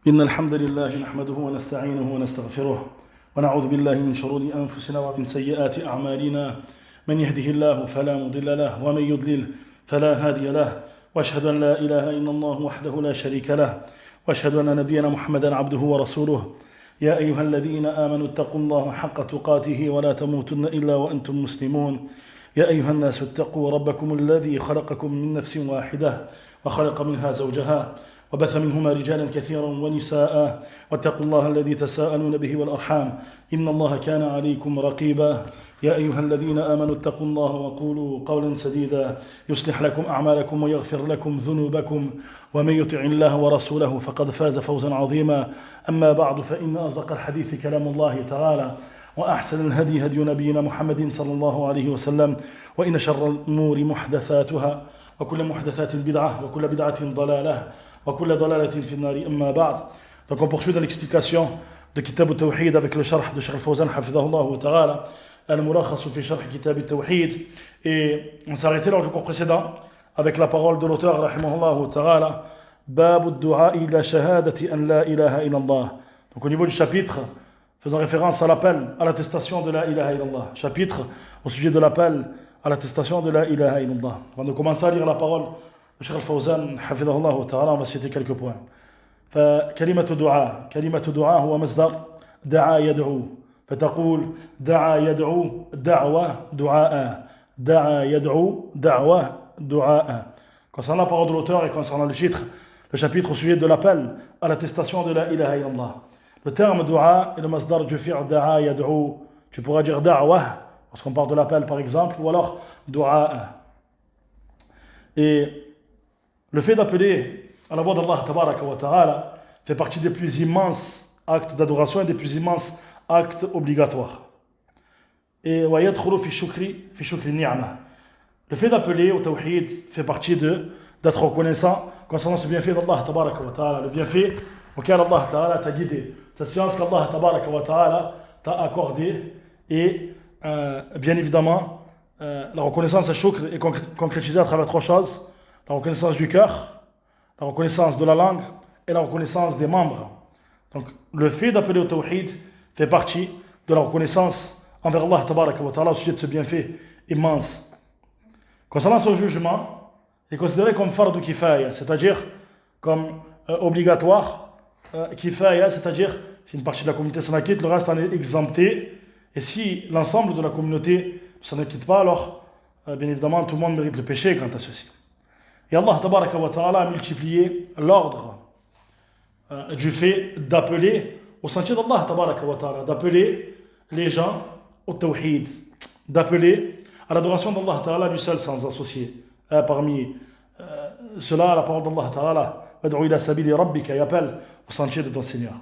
إن الحمد لله نحمده ونستعينه ونستغفره ونعوذ بالله من شرور أنفسنا ومن سيئات أعمالنا من يهده الله فلا مضل له ومن يضلل فلا هادي له وأشهد أن لا إله إلا الله وحده لا شريك له وأشهد أن نبينا محمدا عبده ورسوله يا أيها الذين آمنوا اتقوا الله حق تقاته ولا تموتن إلا وأنتم مسلمون يا أيها الناس اتقوا ربكم الذي خلقكم من نفس واحدة وخلق منها زوجها وبث منهما رجالا كثيرا ونساء واتقوا الله الذي تساءلون به والأرحام إن الله كان عليكم رقيبا يا أيها الذين آمنوا اتقوا الله وقولوا قولا سديدا يصلح لكم أعمالكم ويغفر لكم ذنوبكم ومن يطع الله ورسوله فقد فاز فوزا عظيما أما بعد فإن أصدق الحديث كلام الله تعالى وأحسن الهدي هدي نبينا محمد صلى الله عليه وسلم وإن شر الأمور محدثاتها وكل محدثات بدعة وكل بدعة ضلالة وكل ضلالة في النار أما بعد. Donc on poursuit dans l'explication de Kitab al-Tawhid avec le sharh de Cheikh Al-Fawzan hafidhahullah ta'ala al-mulakhas fi sharh Kitab al-Tawhid, et on s'est arrêté lors du cours précédent avec la parole de l'auteur rahimahullah ta'ala bab ad-du'a ila shahadati an la ilaha illallah. Donc au niveau du chapitre faisant référence à l'appel à l'attestation de la ilaha illallah, chapitre au sujet de l'appel à l'attestation de la ilaha illallah. Avant de commencer à lire la parole de Cheikh Al-Fawzan hafidhahullah ta'ala, on va citer quelques points. فكلمة دعاء هو مصدر دعا يدعو، فتقول دعا يدعو دعوة دعاء، دعا يدعو دعوة دعاء. Concernant la parole de l'auteur et concernant le chapitre au sujet de l'appel à l'attestation de la ilaha illallah, le terme dua est le masdar du fi'l da'a yad'u. Tu pourras dire da'wa lorsqu'on parle de l'appel par exemple, ou alors du'a. Et le fait d'appeler à la voix d'Allah tabaraka wa ta'ala fait partie des plus immenses actes d'adoration et des plus immenses actes obligatoires. Et wa yadkhulu fi shukri ni'ma. Le fait d'appeler au tawhid fait partie d'être reconnaissant concernant ce bienfait d'Allah tabaraka wa ta'ala, le bienfait auquel Allah ta'ala t'a guidé, cette science qu'Allah tabaraka wa ta'ala t'a accordé, et bien évidemment la reconnaissance à shukr est concrétisée à travers trois choses: la reconnaissance du cœur, la reconnaissance de la langue et la reconnaissance des membres. Donc le fait d'appeler au tawhid fait partie de la reconnaissance envers Allah tabaraka wa ta'ala au sujet de ce bienfait immense. Concernant ce jugement, il est considéré comme fardu kifaya, c'est-à-dire comme obligatoire. Kifaya, c'est-à-dire si une partie de la communauté s'en acquitte, le reste en est exempté, et si l'ensemble de la communauté ne s'en acquitte pas, alors bien évidemment tout le monde mérite le péché quant à ceci. Et Allah tabaraka wa ta'ala a multiplié l'ordre du fait d'appeler au sentier d'Allah tabaraka wa ta'ala, d'appeler les gens au tawhid, d'appeler à l'adoration d'Allah ta'ala lui seul sans associé. Parmi cela, la parole d'Allah ta'ala wad'u ila sabili rabbika, y appelle au sentier de ton Seigneur.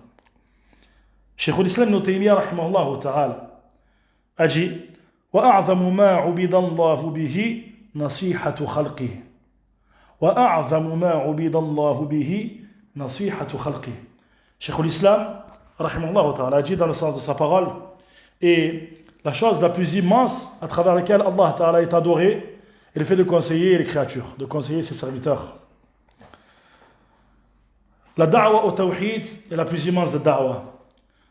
Cheikh al-Islam Ibn Taymiyyah rahimahullah ta'ala a dit وَأَعْظَمُ مَا عُبِدَ اللَّهُ بِهِ نَصِيحَةُ خَلْقِهِ وَأَعْظَمُ مَا عُبِدَ اللَّهُ بِهِ نَصِيحَةُ خَلْقِهِ. Cheikh al-Islam rahimahullah ta'ala a dit dans le sens de sa parole, et la chose la plus immense à travers laquelle Allah ta'ala est adoré est le fait de conseiller les créatures, de conseiller ses serviteurs. La da'wa au tawhid est la plus immense des da'wa.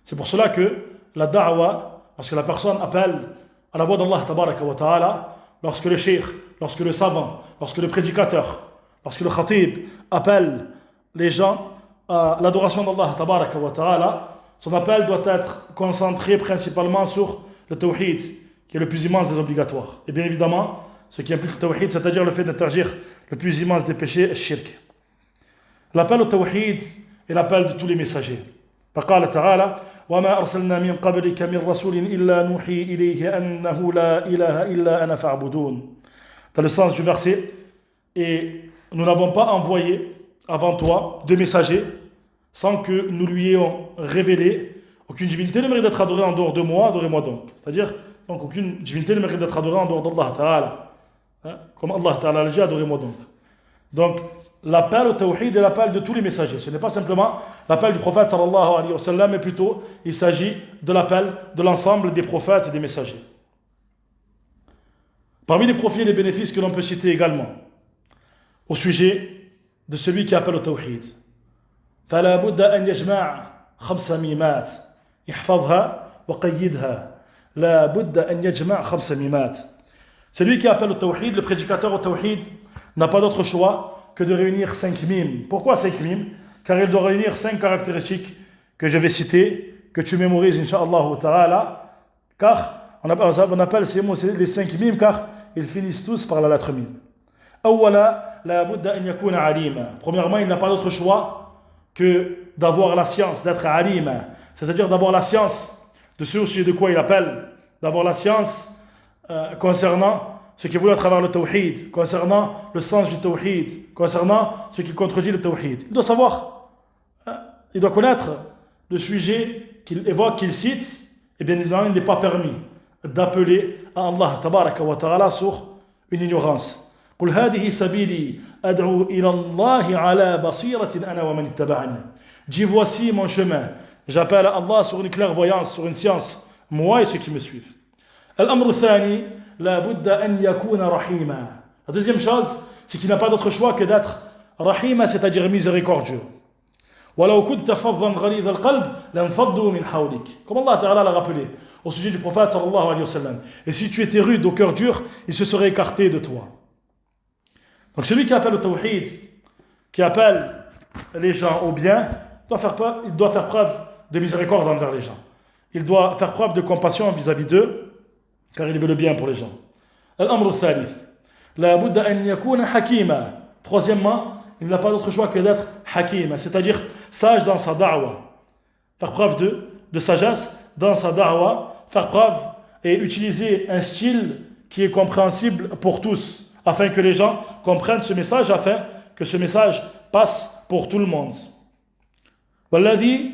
C'est pour cela que la da'wa, lorsque la personne appelle à la voix d'Allah tabaraka wa ta'ala, lorsque le cheikh, lorsque le savant, lorsque le prédicateur, lorsque le khatib appelle les gens à l'adoration d'Allah tabaraka wa ta'ala, son appel doit être concentré principalement sur le tawhid, qui est le plus immense des obligatoires. Et bien évidemment, ce qui implique le tawhid, c'est-à-dire le fait d'interdire le plus immense des péchés, le shirk. L'appel au tawhid est l'appel de tous les messagers. فقال تعالى وما أرسلنا من قبلك من رسول إلا نوحي إليه أنه لا إله إلا أنا فاعبدون. Dans le sens du verset, et nous n'avons pas envoyé avant toi de messagers sans que nous lui ayons révélé aucune divinité ne mérite d'être adorée en dehors de moi, adorez-moi donc. C'est-à-dire, donc aucune divinité ne mérite d'être adorée en dehors d'Allah Ta'ala. Comme Allah Ta'ala l'a dit, adorez-moi donc. Donc, l'appel au tawhid est l'appel de tous les messagers. Ce n'est pas simplement l'appel du prophète sallallahu alayhi wa sallam, mais plutôt il s'agit de l'appel de l'ensemble des prophètes et des messagers. Parmi les profits et les bénéfices que l'on peut citer également au sujet de celui qui appelle au tawhid, فلا بد أن يجمع 5 ميمات احفظها وقيدها لا بد أن يجمع 5 ميمات. Celui qui appelle au tawhid, le prédicateur au tawhid, n'a pas d'autre choix que de réunir 5 mimes. Pourquoi 5 mimes? Car il doit réunir 5 caractéristiques que je vais citer, que tu mémorises, Inch'Allah ta'ala. Car on appelle ces mots les 5 mimes, car ils finissent tous par la lettre mime. أولا لا بد أن يكون عليما. Premièrement, il n'a pas d'autre choix que d'avoir la science, d'être alima, c'est-à-dire d'avoir la science de ce au sujet de quoi il appelle, d'avoir la science concernant ce qui est voulu à travers le tawhid, concernant le sens du tawhid, concernant ce qui contredit le tawhid. Il doit savoir, il doit connaître le sujet qu'il évoque, qu'il cite, et bien évidemment, il n'est pas permis d'appeler à Allah tabaraka wa ta'ala sur une ignorance. قل هذه سبيلي أدعو إلى الله على بصيرة أنا ومن اتبعني. Dis voici mon chemin. J'appelle à Allah sur une clairvoyance, sur une science, moi et ceux qui me suivent. الأمر الثاني لا بد أن يكون رحيما. La deuxième chose, c'est qu'il n'a pas d'autre choix que d'être rahima, c'est-à-dire miséricordieux. ولو كنت فظا غليظ القلب لانفضوا من حولك. Comme Allah Ta'ala l'a rappelé au sujet du prophète sallallahu alayhi wa sallam. Et si tu étais rude au cœur dur, il se serait écarté de toi. Donc celui qui appelle au tawhid, qui appelle les gens au bien, il doit faire preuve de miséricorde envers les gens. Il doit faire preuve de compassion vis-à-vis d'eux, car il veut le bien pour les gens. الأمر الثالث لا بد أن يكون حكيما. Troisièmement, il n'a pas d'autre choix que d'être hakim, c'est-à-dire sage dans sa da'wa. Faire preuve de sagesse dans sa da'wa, faire preuve et utiliser un style qui est compréhensible pour tous, afin que les gens comprennent ce message, afin que ce message passe pour tout le monde. والذي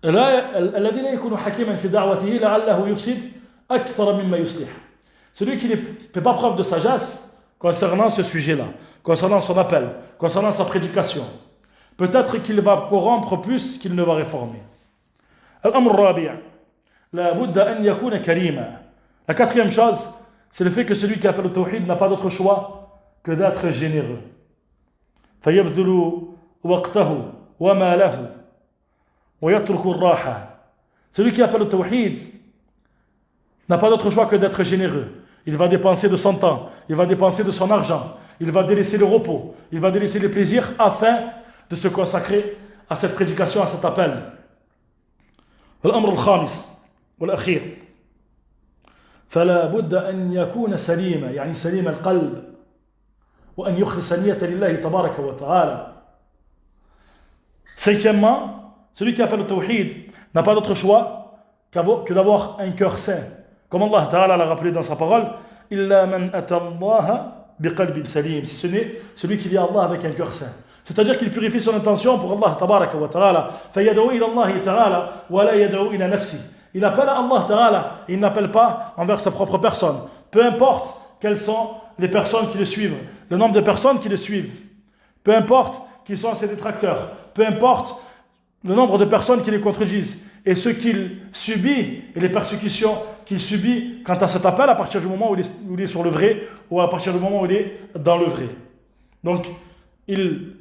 لا يكون حكيما في دعوته لعله يفسد أكثر مما يصلح. Celui qui ne fait pas preuve de sagesse concernant ce sujet-là, concernant son appel, concernant sa prédication, peut-être qu'il va corrompre plus qu'il ne va réformer. الأمر الرابع لا بد أن يكون كريما. La quatrième chose, c'est le fait que celui qui appelle au tawhid n'a pas d'autre choix que d'être généreux. فيبذل وقته وماله ويترك الراحة. Celui qui appelle au tawhid n'a pas d'autre choix que d'être généreux. Il va dépenser de son temps, il va dépenser de son argent, il va délaisser le repos, il va délaisser les plaisirs afin de se consacrer à cette prédication, à cet appel. الأمر الخامس والأخير فلا بد أن يكون سليما، يعني سليم القلب، وأن يخلص النية لله تبارك وتعالى. Cinquièmement, celui qui appelle au tawhid n'a pas d'autre choix que d'avoir un cœur saint. Comme Allah Ta'ala l'a rappelé dans sa parole, إِلَّا مَنْ أَتَى اللَّهَ بِقَلْبٍ سَلِيمٍ. Si ce n'est celui qui vient à Allah avec un cœur saint. C'est-à-dire qu'il purifie son intention pour Allah Tabaraka wa Ta'ala. فَيَدْعُو إِلَى اللَّهِ تَعَالَى وَلَا يَدْعُو إِلَى نَفْسِهِ. Il appelle à Allah Ta'ala et il n'appelle pas envers sa propre personne. Peu importe quelles sont les personnes qui le suivent, le nombre de personnes qui le suivent. Peu importe qui sont ses détracteurs. Peu importe le nombre de personnes qui les contredisent. Et ce qu'il subit et les persécutions qu'il subit quant à cet appel à partir du moment où il est sur le vrai ou à partir du moment où il est dans le vrai. Donc, il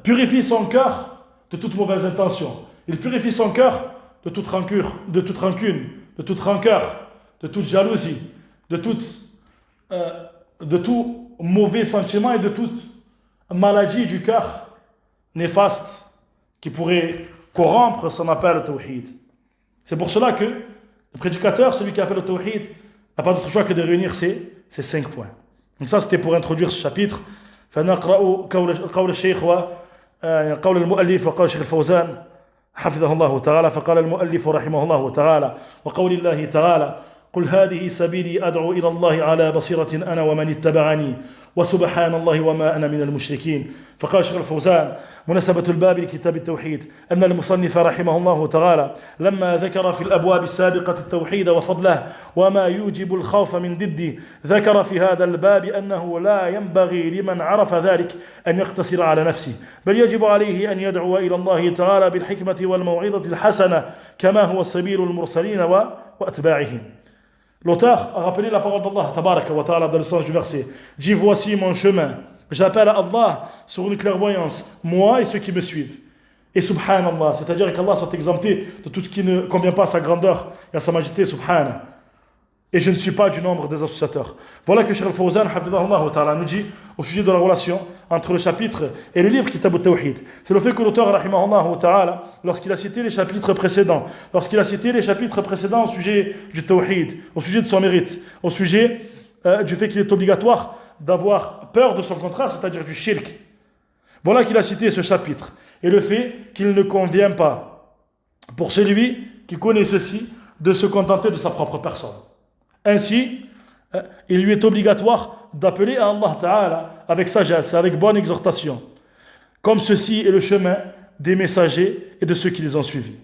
purifie son cœur de toute mauvaise intention. Il purifie son cœur de toute rancune, de toute rancœur, de toute jalousie, de tout mauvais sentiment et de toute maladie du cœur néfaste qui pourrait corrompre son appel au tawhid. C'est pour cela que le prédicateur, celui qui appelle au tawhid, n'a pas d'autre choix que de réunir ces 5 points. Donc ça, c'était pour introduire ce chapitre. فنقرأ قول الشيخ وقول المؤلف وقول الشيخ الفوزان حفظه الله تعالى. فقال المؤلف رحمه الله تعالى وقول الله تعالى قل هذه سبيلي أدعو إلى الله على بصيرة أنا ومن اتبعني وسبحان الله وما أنا من المشركين. فقال الشيخ الفوزان مناسبة الباب لكتاب التوحيد أن المصنف رحمه الله تعالى لما ذكر في الأبواب السابقة التوحيد وفضله وما يوجب الخوف من ضده ذكر في هذا الباب أنه لا ينبغي لمن عرف ذلك أن يقتصر على نفسه بل يجب عليه أن يدعو إلى الله تعالى بالحكمة والموعظة الحسنة كما هو سبيل المرسلين وأتباعهم. L'auteur a rappelé la parole d'Allah Tabaraka wa Ta'ala dans le sens du verset. Dis voici mon chemin. j'appelle à Allah sur une clairvoyance, moi et ceux qui me suivent. Et subhanallah, c'est-à-dire qu'Allah soit exempté de tout ce qui ne convient pas à sa grandeur et à sa majesté, subhanallah. Et je ne suis pas du nombre des associateurs. Voilà que Cheikh Al-Fawzan nous dit au sujet de la relation entre le chapitre et le livre Kitab al-Tawhid. C'est le fait que l'auteur, lorsqu'il a cité les chapitres précédents, au sujet du Tawhid, au sujet de son mérite, au sujet du fait qu'il est obligatoire d'avoir peur de son contraire, c'est-à-dire du shirk. Voilà qu'il a cité ce chapitre. Et le fait qu'il ne convient pas pour celui qui connaît ceci de se contenter de sa propre personne. Ainsi, il lui est obligatoire d'appeler à Allah Ta'ala avec sagesse, avec bonne exhortation. Comme ceci est le chemin des messagers et de ceux qui les ont suivis.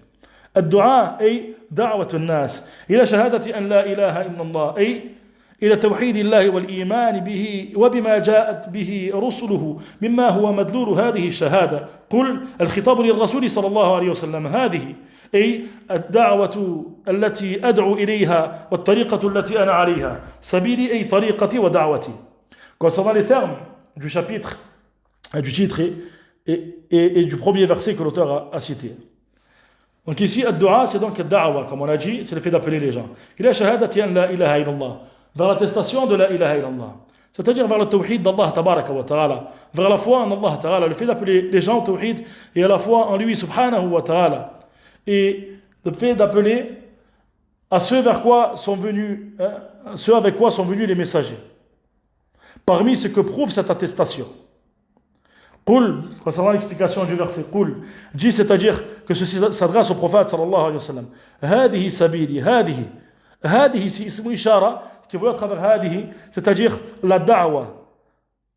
الدعاء أي دعوة الناس إلى شهادة أن لا إله إلا الله أي إلى توحيد الله والإيمان به وبما جاءت به رسله مما هو مدلول هذه الشهادة قل الخطاب للرسول صلى الله عليه وسلم هذه أي الدعوة التي أدعو إليها والطريقة التي أنا عليها سبيلي أي طريقتي ودعوتي. Concernant les termes du chapitre, du titre et du premier verset que l'auteur a cité. Donc ici, ad-du'a, c'est donc ad-da'wa, comme on a dit, c'est le fait d'appeler les gens. Il y a shahadati an la ilaha illallah, vers l'attestation de la ilaha illallah. C'est-à-dire vers le tawhid d'Allah tabaraka wa ta'ala, vers la foi en Allah ta'ala, le fait d'appeler les gens au tawhid et à la foi en lui subhanahu wa ta'ala. Et le fait d'appeler à ce vers quoi sont venus, ce avec quoi sont venus les messagers. Parmi ce que prouve cette attestation. Qul, concernant l'explication du verset, Qul, dit, c'est-à-dire que ceci s'adresse au prophète sallallahu alayhi wa sallam. Hadihi sabili, hadihi. Hadihi, c'est ismu ishara, qui veut à travers hadihi, c'est-à-dire la da'wa,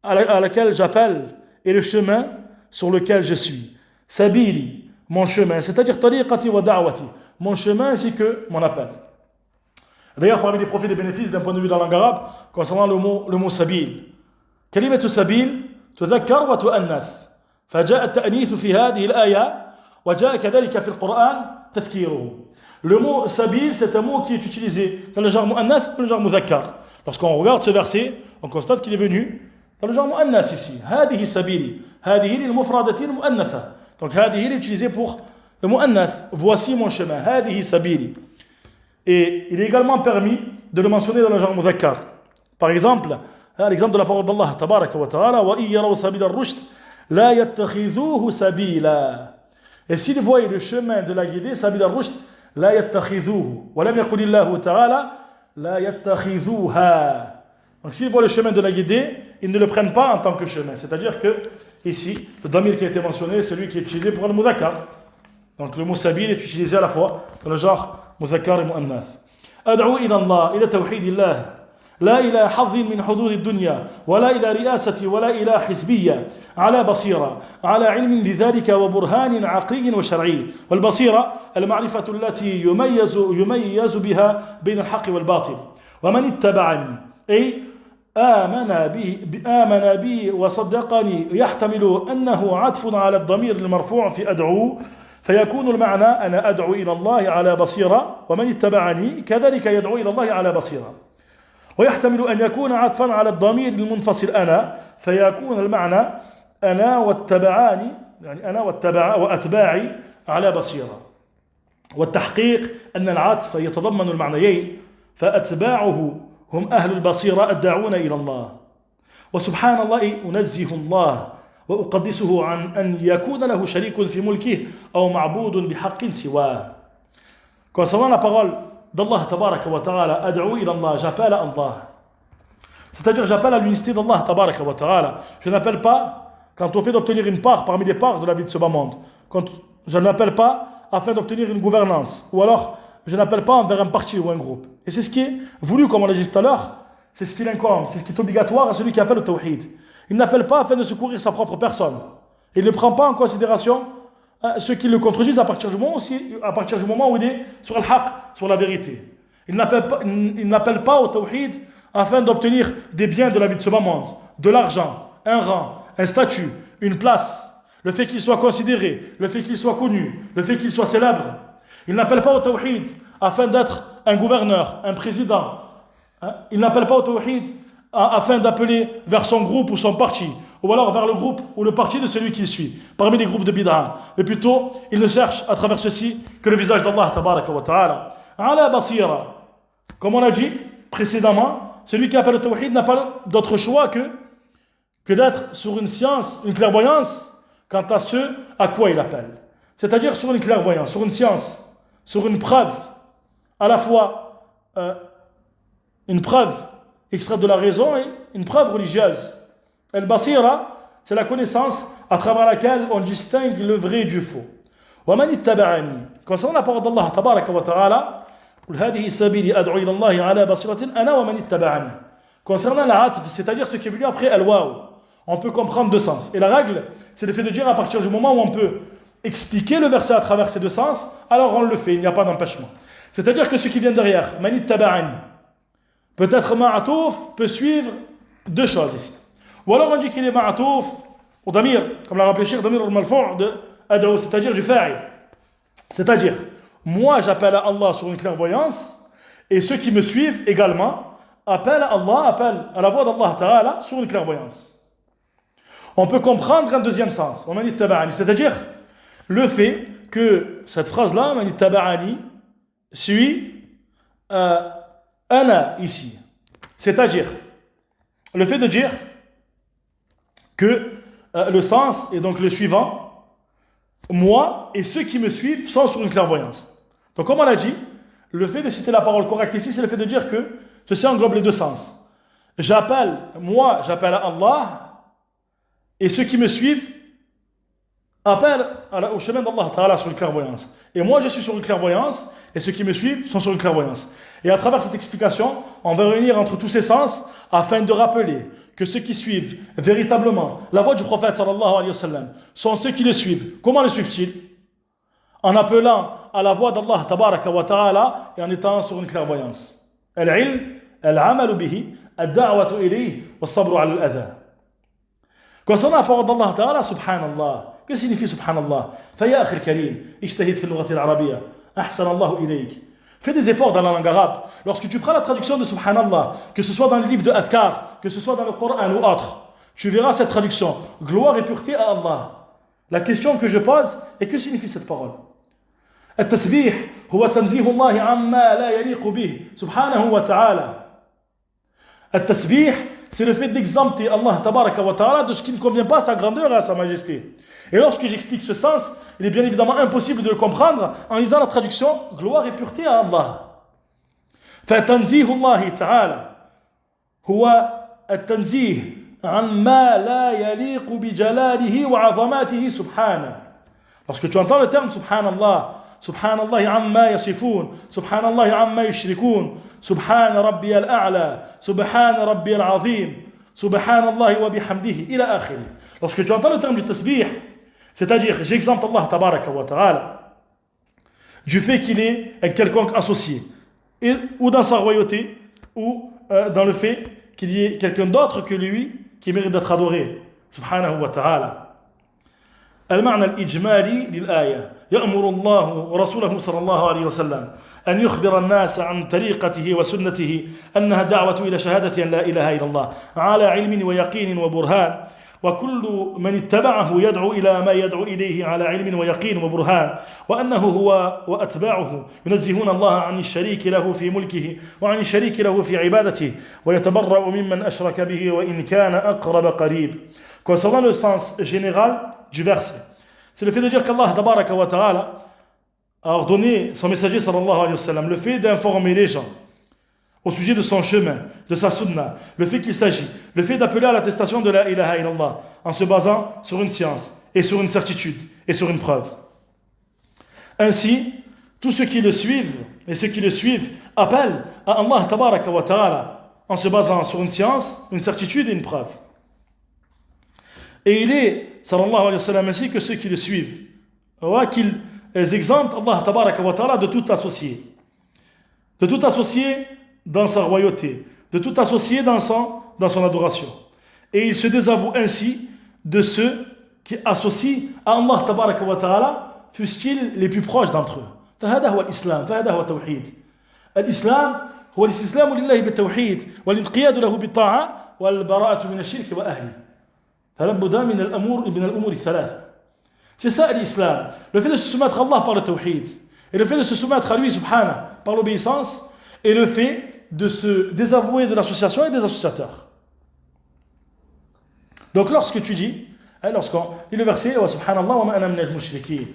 à laquelle j'appelle, et le chemin sur lequel je suis. Sabili, mon chemin, c'est-à-dire tariqati wa da'wati, mon chemin ainsi que mon appel. D'ailleurs, parmi les profits des bénéfices d'un point de vue de la langue arabe, concernant le mot sabil, kalimatu sabil تذكر وتؤنث فجاء التأنيث في هذه الآية وجاء كذلك في القرآن تذكيره. Le mot sabil, c'est un mot qui est utilisé dans le genre mu'annath et dans le genre mudhakkar. Lorsqu'on regarde ce verset, on constate qu'il est venu dans le genre mu'annath ici. هذه سبيلي هذه للمفردة المؤنثة. Donc هذه est utilisé pour le mu'annath. Voici mon chemin. هذه سبيلي. Et il est également permis de le mentionner dans le genre mudhakkar. Par exemple, l'exemple de la parole d'Allah tabaraka wa ta'ala wa iyaraw sabila ar-rushd la yattakhidhuhu sabila. Et s'ils voient le chemin de la guidée, sabila ar-rushd la yattakhidhuhu wa lam yaqul Allah ta'ala la yattakhidhuha. Donc s'ils voient le chemin de la guidée, ils ne le prennent pas en tant que chemin. C'est-à-dire que ici, le damir qui a été mentionné, c'est celui qui est utilisé pour le mudhakkar. Donc le mot sabil est utilisé à la fois dans le genre mudhakkar et mu'annath. Ad'u ila Allah ila tawhidillah لا إلى حظ من حظوظ الدنيا ولا إلى رئاسة ولا إلى حزبية على بصيرة على علم لذلك وبرهان عقلي وشرعي. والبصيرة المعرفة التي يميز بها بين الحق والباطل. ومن اتبعني أي آمن بي وصدقني يحتمل أنه عطف على الضمير المرفوع في أدعو فيكون المعنى أنا أدعو إلى الله على بصيرة ومن اتبعني كذلك يدعو إلى الله على بصيرة. ويحتمل أن يكون عطفا على الضمير المنفصل أنا فيكون المعنى أنا واتبعاني يعني أنا وأتباعي على بصيرة. والتحقيق أن العطف يتضمن المعنيين فأتباعه هم أهل البصيرة الداعون إلى الله. وسبحان الله أنزه الله وأقدسه عن أن يكون له شريك في ملكه أو معبود بحق سواه. Concernant la parole d'Allah tabaraka wa ta'ala, ad'u ila Allah, j'appelle à Allah. C'est-à-dire j'appelle à l'unicité d'Allah tabaraka wa ta'ala. Je n'appelle pas quand on fait d'obtenir une part parmi les parts de la vie de ce bas monde. Je n'appelle pas afin d'obtenir une gouvernance. Ou alors je n'appelle pas envers un parti ou un groupe. Et c'est ce qui est voulu, comme on l'a dit tout à l'heure, c'est ce qui l'incombe, c'est ce qui est obligatoire à celui qui appelle au tawhid. Il n'appelle pas afin de secourir sa propre personne. Il ne prend pas en considération ceux qui le contredisent à partir du moment où il est sur le haqq, sur la vérité. Il n'appelle pas au tawhid afin d'obtenir des biens de la vie de ce bas monde, de l'argent, un rang, un statut, une place, le fait qu'il soit considéré, le fait qu'il soit connu, le fait qu'il soit célèbre. Il n'appelle pas au tawhid afin d'être un gouverneur, un président. Il n'appelle pas au tawhid afin d'appeler vers son groupe ou son parti, ou alors vers le groupe ou le parti de celui qui suit, parmi les groupes de bid'a. Mais plutôt, il ne cherche à travers ceci que le visage d'Allah tabaraka wa ta'ala. Ala basira. Comme on a dit précédemment, celui qui appelle au tawhid n'a pas d'autre choix que d'être sur une science, une clairvoyance, quant à ce à quoi il appelle. C'est-à-dire sur une clairvoyance, sur une science, sur une preuve, à la fois une preuve extraite de la raison et une preuve religieuse. Al-Basira, c'est la connaissance à travers laquelle on distingue le vrai du faux. وَمَنِ اتَّبَعَنِي. Concernant la parole d'Allah tabaraka wa ta'ala, قُلْ هَذِهِ سَبِيلِي أَدْعُو إِلَى اللَّهِ عَلَى بَصِيرَةٍ أَنَا وَمَنِ اتَّبَعَنِي. Concernant la atf, c'est-à-dire ce qui est venu après al-waw, on peut comprendre deux sens. Et la règle, c'est le fait de dire à partir du moment où on peut expliquer le verset à travers ces deux sens, alors on le fait, il n'y a pas d'empêchement. C'est-à-dire que ce qui vient derrière, man ittaba'ani, peut-être ma'atouf peut suivre deux choses ici. Ou alors on dit qu'il est ma'atouf au damir, comme l'a rappelé Cheikh, damir al-malfou' de ad'u, c'est-à-dire du fa'il. C'est-à-dire, moi j'appelle à Allah sur une clairvoyance, et ceux qui me suivent également appellent à Allah, appellent à la voix d'Allah Ta'ala sur une clairvoyance. On peut comprendre un deuxième sens, c'est-à-dire le fait que cette phrase-là, man ittaba'ani, suit ana ici. C'est-à-dire le fait de dire que le sens est donc le suivant, moi et ceux qui me suivent sont sur une clairvoyance. Donc comme on l'a dit, le fait de citer la parole correcte ici, c'est le fait de dire que ceci englobe les deux sens. Moi j'appelle à Allah, et ceux qui me suivent appellent au chemin d'Allah Ta'ala sur une clairvoyance. Et moi je suis sur une clairvoyance, et ceux qui me suivent sont sur une clairvoyance. Et à travers cette explication, on va réunir entre tous ces sens afin de rappeler que ceux qui suivent véritablement la voix du prophète sallallahu alayhi wa sallam sont ceux qui le suivent. Comment le suivent-ils? En appelant à la voix d'Allah tabaraka wa ta'ala et en étant sur une clairvoyance. Al-ilm, al-amalu bihi, al-da'watu ilayhi, wa-sabru ala al-adha. Concernant la parole d'Allah ta'ala, subhanallah. Que signifie subhanallah? Faya akhil karim, ijtahid fi al-lughati al-arabiyya, ahsan Allahu ilayk. Fais des efforts dans la langue arabe. Lorsque tu prends la traduction de subhanallah, que ce soit dans le livre de Adhkar, que ce soit dans le Coran ou autre, tu verras cette traduction. Gloire et pureté à Allah. La question que je pose est que signifie cette parole? التسبيح هو تنزيه الله عما لا يليق به سبحانه وتعالى. التسبيح, c'est le fait d'exempter Allah tabaraka wa ta'ala de ce qui ne convient pas à sa grandeur et à sa majesté. Et lorsque j'explique ce sens, il est bien évidemment impossible de le comprendre en lisant la traduction gloire et pureté à Allah. فتنزيه الله تعالى هو التنزيه عما لا يليق بجلاله وعظماته سبحانه. Lorsque tu entends le terme subhanallah, subhanallah amma yasifun, subhanallah amma yushrikun, subhan rabbi al-a'la, subhan rabbi al-azim, subhanallah wa bihamdihi, ila akhiri. Lorsque tu entends le terme du tasbih, c'est-à-dire j'exempte Allah tabaraka wa ta'ala du fait qu'il est un quelconque associé, ou dans sa royauté, ou dans le fait qu'il y ait quelqu'un d'autre que lui qui mérite d'être adoré, subhanahu wa ta'ala. المعنى الإجمالي للآية يأمر الله ورسوله صلى الله عليه وسلم أن يخبر الناس عن طريقته وسنته أنها دعوة إلى شهادة أن لا إله إلا الله على علم ويقين وبرهان وكل من اتبعه يدعو إلى ما يدعو إليه على علم ويقين وبرهان وأنه هو وأتباعه ينزهون الله عن الشريك له في ملكه وعن الشريك له في عبادته ويتبرأ ممن أشرك به وإن كان أقرب قريب. Concernant le sens général du verset, c'est le fait de dire qu'Allah tabaraka wa ta'ala a ordonné son messager sallallahu alayhi wa sallam le fait d'informer les gens au sujet de son chemin, de sa sunna, le fait qu'il s'agit, le fait d'appeler à l'attestation de la ilaha illallah en se basant sur une science et sur une certitude et sur une preuve. Ainsi, tous ceux qui le suivent et ceux qui le suivent appellent à Allah tabaraka wa ta'ala en se basant sur une science, une certitude et une preuve. Et il est, sallallahu alayhi wa sallam, ainsi que ceux qui le suivent, qu'ils exemptent Allah tabaraka wa ta'ala de tout associé. De tout associé dans sa royauté, de tout associé dans son adoration. Et il se désavoue ainsi de ceux qui associent à Allah tabaraka wa ta'ala, fussent-ils les plus proches d'entre eux. فهذا هو الإسلام، فهذا هو التوحيد. الإسلام هو الاستسلام لله بالتوحيد والانقياد له بالطاعة والبراءة من الشرك وأهله. فلا بد من الأمور الثلاث. C'est ça l'islam. Le fait de se soumettre à Allah par le tawhid, et le fait de se soumettre à lui, subhanahu, par l'obéissance, et le fait de se désavouer de l'association et des associateurs. Donc lorsque tu dis, lorsqu'on lit le verset, wa subhanallah wa ma ana min al-mushrikeen.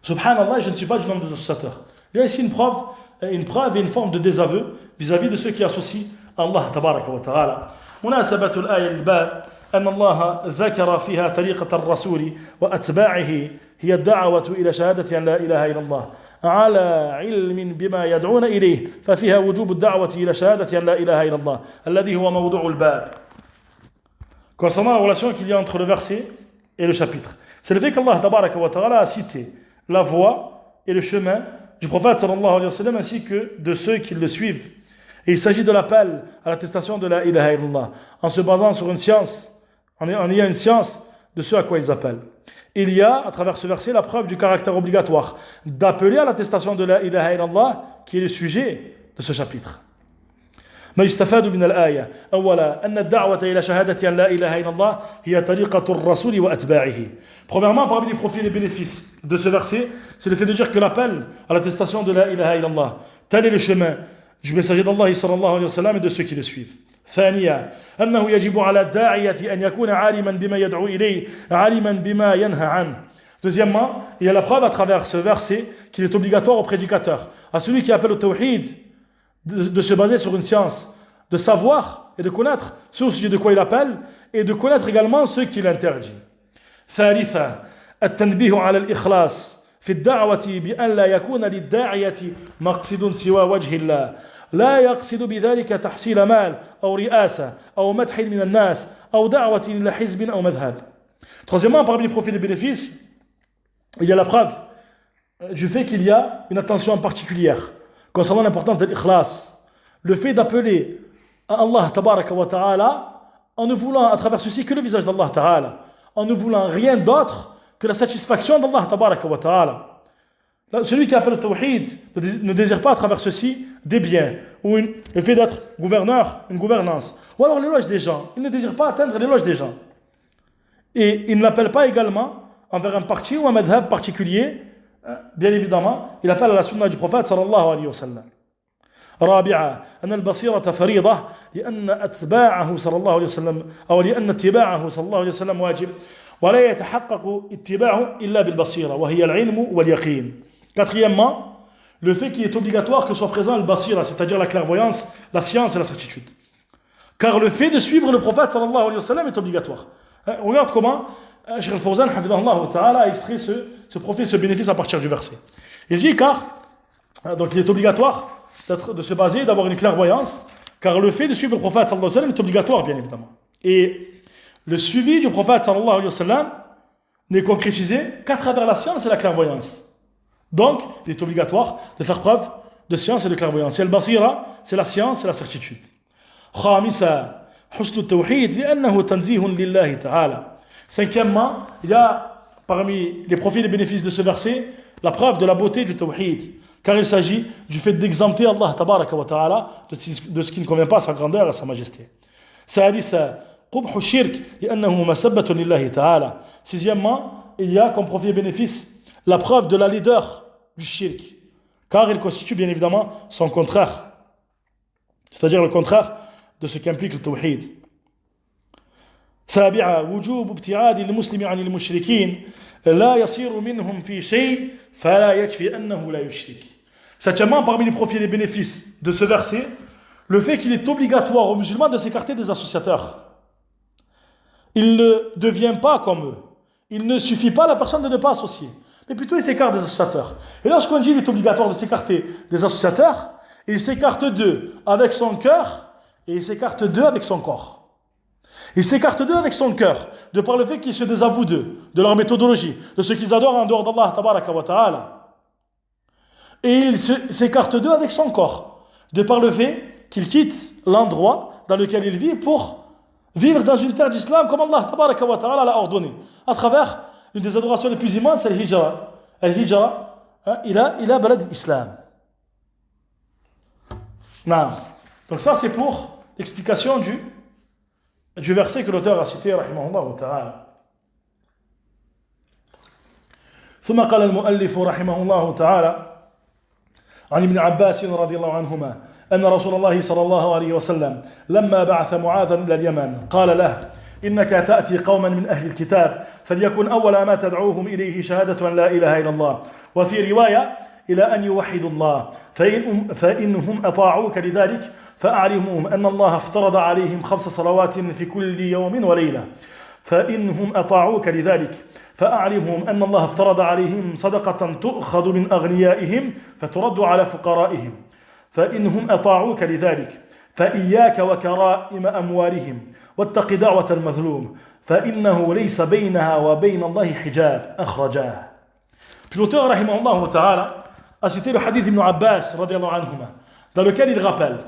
Subhanallah, je ne suis pas du nombre des associateurs. Il y a ici une preuve et une forme de désaveu vis-à-vis de ceux qui associent Allah tabaraka wa ta'ala. مناسبة الآية للباب أن الله ذكر فيها طريقة الرسول وأتباعه هي الدعوة إلى شهادة أن لا إله إلا الله على علم بما يدعون إليه ففيها وجوب الدعوة إلى شهادة أن لا إله إلا الله الذي هو موضوع الباب. Concernant la relation qu'il y a entre le verset et le chapitre, c'est le fait qu'Allah tabaraka wa ta'ala a cité la voie et le chemin du prophète sallallahu alayhi wa sallam ainsi que de ceux qui le suivent. Et il s'agit de l'appel à l'attestation de la ilaha illallah en se basant sur une science, en ayant une science de ce à quoi ils appellent. Il y a à travers ce verset la preuve du caractère obligatoire d'appeler à l'attestation de la ilaha illallah qui est le sujet de ce chapitre. ما يستفاد من الآية أولا أن الدعوة إلى شهادة أن لا إله إلا الله هي طريقة الرسول وأتباعه. Premièrement, parmi les profits et les bénéfices de ce verset, c'est le fait de dire que l'appel à l'attestation de la ilaha illallah, tel est le chemin du messager d'Allah sallallahu alayhi wa sallam et de ceux qui le suivent. ثانيا أنه يجب على الداعية أن يكون عالما بما يدعو إليه عالما بما ينهى عنه. Deuxièmement, il y a la preuve à travers ce verset qu'il est obligatoire au prédicateur, à celui qui appelle au tawhid, de se baser sur une science, de savoir et de connaître ce au sujet de quoi il appelle et de connaître également ceux qui l'interdit. ثالثا التنبيه على الإخلاص في الدعوة بأن لا يكون للداعية مقصد سوى وجه الله لا يقصد بذلك تحصيل مال أو رئاسة أو مدح من الناس أو دعوة إلى حزب أو مذهب. Troisièmement, parmi les profits et les bénéfices, il y a la preuve du fait qu'il y a une attention particulière concernant l'importance de l'ikhlas, le fait d'appeler à Allah tabaraka wa ta'ala en ne voulant à travers ceci que le visage d'Allah ta'ala, en ne voulant rien d'autre que la satisfaction d'Allah tabaraka wa ta'ala. Celui qui appelle le tawhid ne désire pas à travers ceci des biens ou le fait d'être gouverneur, une gouvernance, ou alors l'éloge des gens. Il ne désire pas atteindre l'éloge des gens. Et il ne l'appelle pas également envers un parti ou un madhab particulier. Bien évidemment, il appelle à la sunna du prophète sallallahu alayhi wa sallam. رابعا أن البصيرة فريضة لأن أتباعه صلى الله عليه وسلم أو لأن اتباعه صلى الله عليه وسلم واجب ولا يتحقق اتباعه إلا بالبصيرة وهي العلم واليقين. Quatrièmement, le fait qu'il est obligatoire que soit présent le basira, c'est-à-dire la clairvoyance, la science et la certitude. Car le fait de suivre le prophète sallallahu alayhi wa sallam est obligatoire. Regarde comment Cheikh Al-Fawzan hafidhahullah ta'ala a extrait ce profit, ce bénéfice à partir du verset. Il dit car, donc il est obligatoire de se baser, d'avoir une clairvoyance, car le fait de suivre le prophète sallallahu alayhi wa sallam est obligatoire bien évidemment. Et le suivi du prophète sallallahu alayhi wa sallam n'est concrétisé qu'à travers la science et la clairvoyance. Donc, il est obligatoire de faire preuve de science et de clairvoyance. Et al-basira, c'est la science et la certitude. خامسا حسن التوحيد لأنه تنزيه لله تعالى. Cinquièmement, il y a parmi les profits et les bénéfices de ce verset la preuve de la beauté du tawhid, car il s'agit du fait d'exempter Allah tabaraka wa ta'ala de ce qui ne convient pas à sa grandeur et à sa majesté. سادسا قبح الشرك لأنه مسبة لله تعالى. Sixièmement, il y a comme profit et bénéfice la preuve de la laideur du shirk, car il constitue bien évidemment son contraire, c'est-à-dire le contraire de ce qu'implique le tawhid. سابعا وجوب ابتعاد المسلم عن المشركين لا يصير منهم في شيء فلا يكفي أنه لا يشرك. Septièmement, parmi les profits et les bénéfices de ce verset, le fait qu'il est obligatoire aux musulmans de s'écarter des associateurs. Il ne devient pas comme eux. Il ne suffit pas à la personne de ne pas associer, mais plutôt il s'écarte des associateurs. Et lorsqu'on dit qu'il est obligatoire de s'écarter des associateurs, il s'écarte d'eux avec son cœur et il s'écarte d'eux avec son corps. Il s'écarte d'eux avec son cœur, de par le fait qu'il se désavoue d'eux, de leur méthodologie, de ce qu'ils adorent en dehors d'Allah tabaraka wa ta'ala. Et il s'écarte d'eux avec son corps, de par le fait qu'il quitte l'endroit dans lequel il vit pour vivre dans une terre d'islam comme Allah tabaraka wa ta'ala l'a ordonné, à travers une des adorations les plus immenses, al-hijra. Al-hijra, ila balad l'islam. Donc ça c'est pour l'explication du verset que l'auteur a cité, rahimahullah ta'ala. ثم قال المؤلف رحمه الله تعالى عن ابن عباس رضي الله عنهما أن رسول الله صلى الله عليه وسلم لما بعث معاذا إلى اليمن قال له إنك تأتي قوما من أهل الكتاب فليكن أول ما تدعوهم إليه شهادة أن لا إله إلا الله وفي رواية إلى أن يوحدوا الله فإنهم أطاعوك لذلك فأعلمهم أن الله افترض عليهم 5 صلوات في كل يوم وليلة فإنهم أطاعوك لذلك فأعلمهم أن الله افترض عليهم صدقة تؤخذ من أغنيائهم فترد على فقرائهم فإنهم أطاعوك لذلك فإياك وكرائم أموالهم واتق دعوة المظلوم فإنه ليس بينها وبين الله حجاب أخرجاه. Puis l'auteur rahimahullah ta'ala a cité le hadith d'Ibn Abbas radiyallahu anhuma dans lequel il rappelle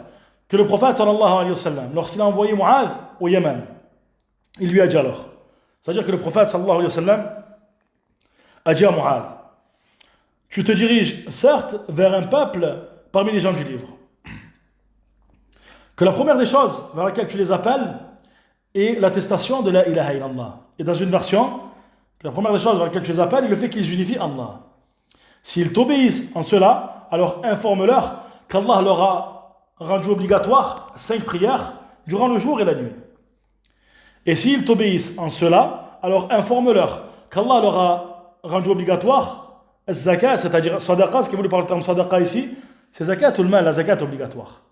que le prophète sallallahu alayhi wa sallam lorsqu'il a envoyé Mu'adh au Yémen il lui a dit alors, c'est-à-dire que le prophète sallallahu alayhi wa sallam a dit à Mu'adh, tu te diriges certes vers un peuple parmi les gens du livre, que la première des choses vers laquelle tu les appelles est l'attestation de la ilaha illallah. Et dans une version, que la première des choses vers laquelle tu les appelles est le fait qu'ils unifient Allah. S'ils t'obéissent en cela, alors informe-leur qu'Allah leur a rendu obligatoire 5 prières durant le jour et la nuit. Et s'ils t'obéissent en cela, alors informe-leur qu'Allah leur a rendu obligatoire zakat, c'est-à-dire sadaqa, ce qui est voulu par le terme sadaqa ici, c'est zakat ou le mal, la zakat obligatoire,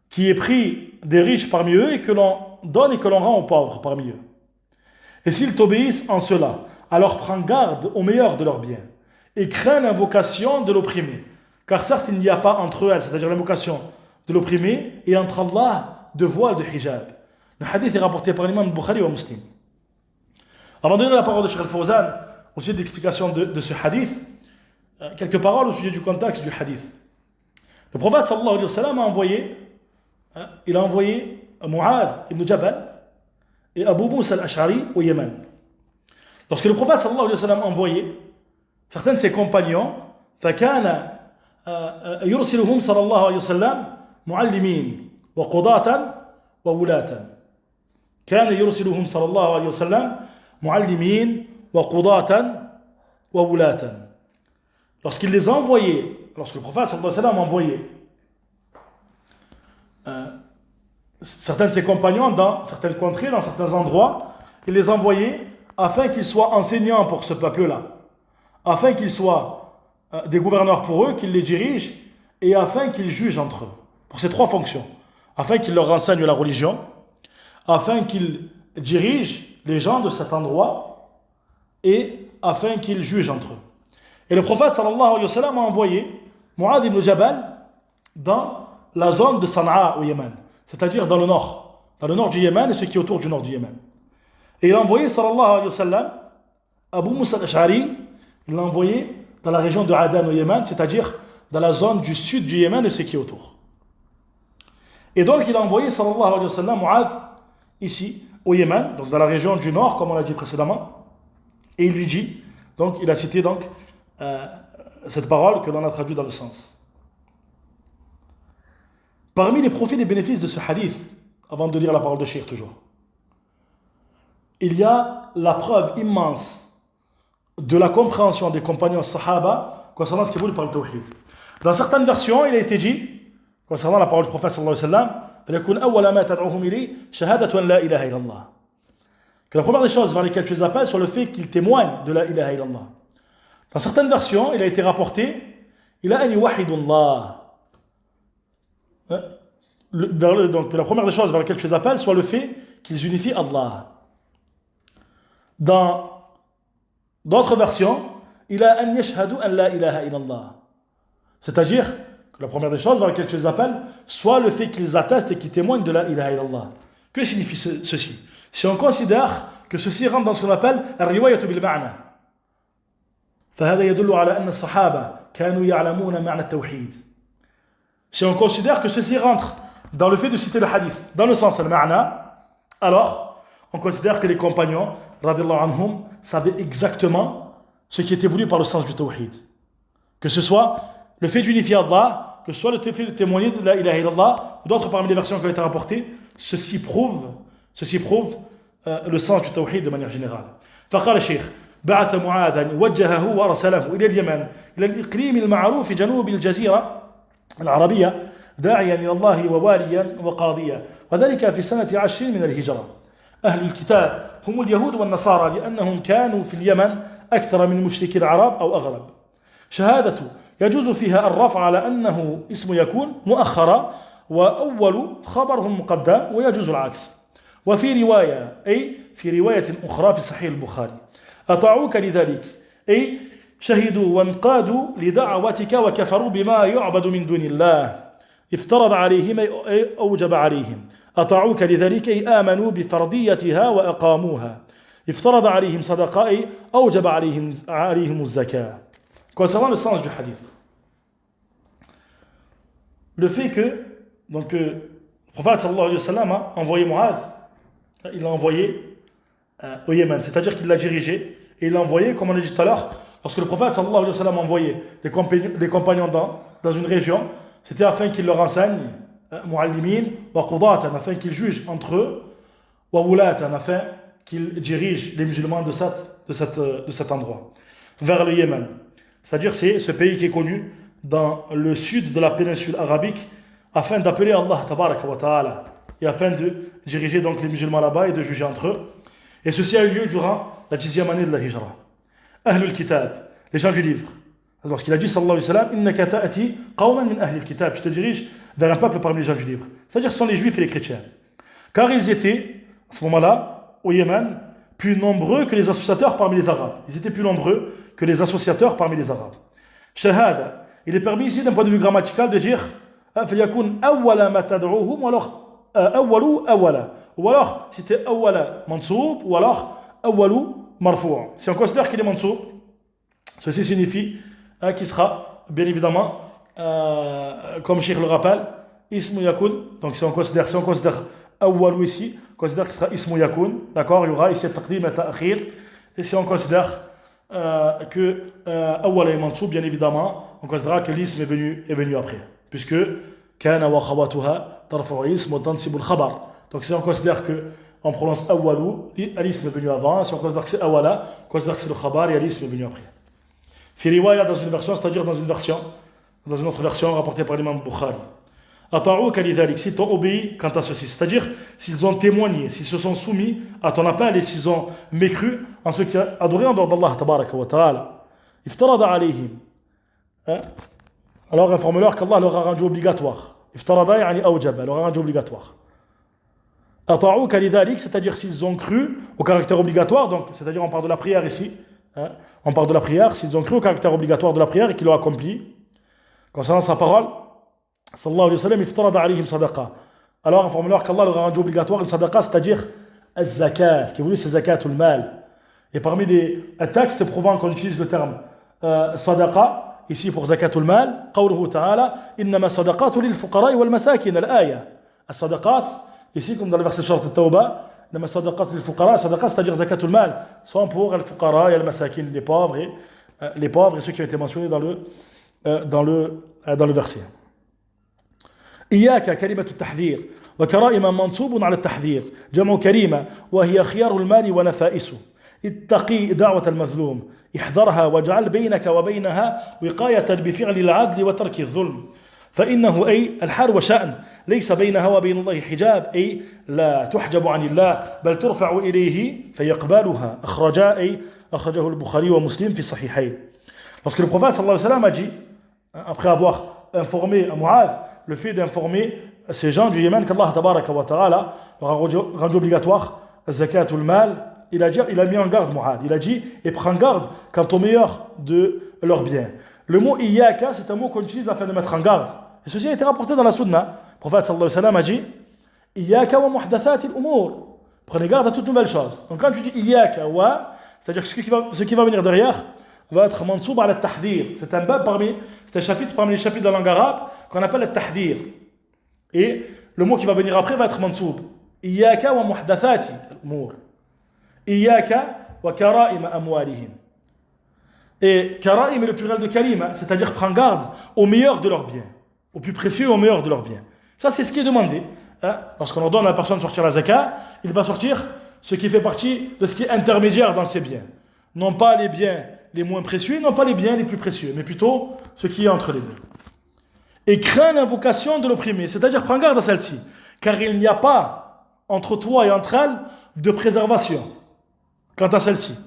qui est pris des riches parmi eux et que l'on donne et que l'on rend aux pauvres parmi eux. Et s'ils t'obéissent en cela, alors prends garde au meilleur de leurs biens et crains l'invocation de l'opprimé, car certes il n'y a pas entre elles, c'est-à-dire l'invocation de l'opprimé, et entre Allah de voile de hijab. Le hadith est rapporté par l'imam Bukhari ou Muslim. Avant de donner la parole de Cheikh Al-Fawzan au sujet de l'explication de ce hadith, quelques paroles au sujet du contexte du hadith. Le prophète sallallahu alayhi wa sallam a envoyé Mu'adh ibn Jabal et Abu Musa al-Ash'ari au Yémen. Lorsque le prophète sallallahu alayhi wa sallam a envoyé certains de ses compagnons, فكان يرسلهم صلى الله عليه وسلم معلمين وقضاة وولاة. كان يرسلهم صلى الله عليه وسلم معلمين وقضاة وولاة. Lorsqu'il les a envoyés, lorsque le prophète sallallahu alayhi wa sallam a envoyé certains de ses compagnons dans certaines contrées, dans certains endroits, il les a envoyés afin qu'ils soient enseignants pour ce peuple-là, afin qu'ils soient des gouverneurs pour eux, qu'ils les dirigent et afin qu'ils jugent entre eux, pour ces 3 fonctions, afin qu'ils leur enseignent la religion, afin qu'ils dirigent les gens de cet endroit et afin qu'ils jugent entre eux. Et le prophète sallallahu alayhi wa sallam a envoyé Mu'adh ibn Jabal dans la zone de Sana'a au Yémen, c'est-à-dire dans le nord du Yémen et ce qui est autour du nord du Yémen. Et il a envoyé sallallahu alayhi wa sallam Abu Musa al-Ash'ari, il l'a envoyé dans la région de Adan au Yémen, c'est-à-dire dans la zone du sud du Yémen et ce qui est autour. Et donc il a envoyé sallallahu alayhi wa sallam Mu'adh ici au Yémen, donc dans la région du nord comme on l'a dit précédemment, et il lui dit, donc il a cité donc cette parole que l'on a traduite dans le sens. Parmi les profits et les bénéfices de ce hadith, avant de lire la parole de Cheikh toujours, il y a la preuve immense de la compréhension des compagnons sahaba concernant ce qui est voulu par le tawhid. Dans certaines versions, il a été dit, concernant la parole du prophète sallallahu alayhi wa sallam, فَلْيَكُنْ أَوَّلَ مَا تَدْعُوهُمْ إِلَيْهِ شَهَادَةٌ لَا إِلَهَ إِلَّا اللَّهِ. Que la première des choses vers lesquelles tu les appelles soit le fait qu'ils témoignent de la ilaha illallah. Dans certaines versions, il a été rapporté إِلَا أَنْ يُوَحِدُوا اللَّهِ. Donc la première des choses vers lesquelles tu les appelles soit le fait qu'ils unifient Allah. Dans d'autres versions, إِلَا أَنْ يَشْهَدُوا أَنْ لَا إِلَهَ إِلَّا اللَّهِ. C'est-à-dire que la première des choses vers lesquelles tu les appelles soit le fait qu'ils attestent et qu'ils témoignent de la ilaha illallah. Que signifie ceci? Si on considère que ceci rentre dans ce qu'on appelle الرواية بالمعنى, فهذا يدل على أن الصحابة كانوا يعلمون معنى التوحيد. Si on considère que ceci rentre dans le fait de citer le hadith dans le sens al-ma'na, alors on considère que les compagnons radiyallahu anhum savaient exactement ce qui était voulu par le sens du tawhid. Que ce soit le fait d'unifier Allah, que ce soit le fait de témoigner de la ilaha illallah ou d'autres parmi les versions qui ont été rapportées, ceci prouve Ceci prouve le sens du tawhid de manière générale. فقال الشيخ بعث معاذا وجهه وارسله الى اليمن الى الاقليم المعروف في جنوب الجزيره العربيه داعيا الى الله وواليا وقاضيا وذلك في سنه 10 من الهجره. اهل الكتاب هم اليهود والنصارى لانهم كانوا في اليمن اكثر من مشركي العرب او اغلب. شهادة يجوز فيها الرفع على انه اسم يكون مؤخرا واول خبره مقدم ويجوز العكس. وفي روايه اي في روايه اخرى في صحيح البخاري أطاعوك لذلك أي شهدوا وانقادوا لدعوتك وكفروا بما يعبد من دون الله افترض عليهم أي أوجب عليهم. أطاعوك لذلك أي آمنوا بفرضيتها وأقاموها. افترض عليهم صدقة أي أوجب عليهم الزكاة. Concernant le sens du hadith, le fait que donc, le prophète sallallahu alayhi wa sallam a envoyé Mu'adh, il l'a envoyé au Yémen, c'est-à-dire qu'il l'a dirigé et il l'a envoyé, comme on a dit tout à l'heure, parce que le prophète sallallahu alayhi wa sallam a envoyé des compagnons dans une région, c'était afin qu'il leur enseigne mu'allimin wa qudatan, afin qu'ils jugent entre eux, wa wulatan, afin qu'ils dirigent les musulmans de cet endroit vers le Yémen. C'est-à-dire c'est ce pays qui est connu dans le sud de la péninsule arabique afin d'appeler Allah tabaraka wa ta'ala et afin de diriger donc les musulmans là-bas et de juger entre eux. Et ceci a eu lieu durant la 10e année de la Hijra. Ahlul Kitab, les gens du livre. Alors, ce qu'il a dit, sallallahu alayhi wa sallam, innaka ta'ati qawman min ahlil kitab, je te dirige vers un peuple parmi les gens du livre. C'est-à-dire ce sont les juifs et les chrétiens. Car ils étaient, à ce moment-là, au Yémen, plus nombreux que les associateurs parmi les Arabes. Ils étaient plus nombreux que les associateurs parmi les Arabes. Shahada, il est permis ici d'un point de vue grammatical de dire فَلْيَكُنْ أَوَّلَ مَا تَدْعُوهُم ou alors أَوَّلُوا أَوَّلَ ou alors c'était أَوَّلَ mansoub ou alors أَوَّلُوا marfou'. Si on considère qu'il est mansoub, ceci signifie qu'il sera bien évidemment comme Cheikh le rappelle ismu yakun. Donc si on considère أَوَّلُوا ici, on considère qu'il sera ismu yakun, d'accord, il y aura ici taqdim et ta'khir. Et si on considère que أول est mansoub, bien évidemment, on considérera que l'ism est venu après, puisque كان وخواتها ترفع الاسم وتنصب الخبر. Donc si on considère que on prononce أولو, l'ism est venu avant. Si on considère que c'est أولا, on considère que c'est le khabar et l'ism est venu après. في رواية dans une version, c'est-à-dire dans une autre version rapportée par l'imam Bukhari. أطاعوك لذلك, s'ils t'ont obéi quant à ceci, c'est-à-dire s'ils ont témoigné, s'ils se sont soumis à ton appel et s'ils ont mécru en ce qui a adoré en dehors d'Allah tabaraka wa ta'ala. Iftarada alayhim, alors informe-leur qu'Allah leur a rendu obligatoire. Iftarada yani awjaba, leur a rendu obligatoire. Ata'uka lidhalik, c'est-à-dire s'ils ont cru au caractère obligatoire, donc c'est-à-dire on parle de la prière ici, on parle de la prière, s'ils ont cru au caractère obligatoire de la prière et qu'ils l'ont accompli concernant sa parole, sallallahu alayhi wa sallam, iftarada alayhim sadaqa, alors informe-leur qu'Allah leur a rendu obligatoire une sadaqa, c'est-à-dire az-zakat, ce qui est voulu c'est zakatul mal. Et parmi les textes prouvant qu'on utilise le terme sadaqa ici pour zakatul mal, qawluhu ta'ala innama sadaqatu lil fuqara wal masakin, al-aya. As-sadaqat ici comme dans le verset sur At-Tawbah, innama sadaqatu lil fuqara, sadaqa c'est-à-dire zakatul mal, sont pour al fuqara et al masakin, les pauvres et ceux qui ont été mentionnés dans le verset. إياك كلمة التحذير وكرائم منصوب على التحذير جمع كريمة وهي خيار المال ونفائسه اتقي دعوة المظلوم احذرها واجعل بينك وبينها وقاية بفعل العدل وترك الظلم فإنه أي الحال وشأن ليس بينها وبين الله حجاب أي لا تحجب عن الله بل ترفع إليه فيقبلها أخرجه البخاري ومسلم في الصحيحين. Lorsque le prophète sallallahu alayhi wa sallam a dit, après avoir informé Mu'adh, le fait d'informer ces gens du Yémen qu'Allah tabaraka wa ta'ala leur a rendu obligatoire zakatul mal, il a mis en garde Mu'adh, il a dit et prends garde quant au meilleur de leurs biens. Le mot iyaka, c'est un mot qu'on utilise afin de mettre en garde, et ceci a été rapporté dans la sunna. Le prophète sallallahu alayhi wa sallam a dit iyaka wa muhdathatil umur, prenez garde à toute nouvelle chose. Donc quand tu dis iyaka wa, c'est-à-dire que ce qui va venir derrière va être mansoub à la-tahdhir. C'est un chapitre parmi les chapitres de la langue arabe qu'on appelle la-tahdhir. Et le mot qui va venir après va être mansoub. Iyaka wa muhdathati al-umur. Iyaka wa kara'im amwalihim. Et kara'im est le pluriel de kalima, c'est-à-dire prends garde au meilleur de leurs biens, au plus précieux, au meilleur de leurs biens. Ça c'est ce qui est demandé. lorsqu'on ordonne à la personne de sortir la zakat, il va sortir ce qui fait partie de ce qui est intermédiaire dans ses biens. Non pas les biens les moins précieux, non pas les biens les plus précieux, mais plutôt ce qui est entre les deux. Et crains l'invocation de l'opprimé, c'est-à-dire prends garde à celle-ci, car il n'y a pas entre toi et entre elles de préservation quant à celle-ci.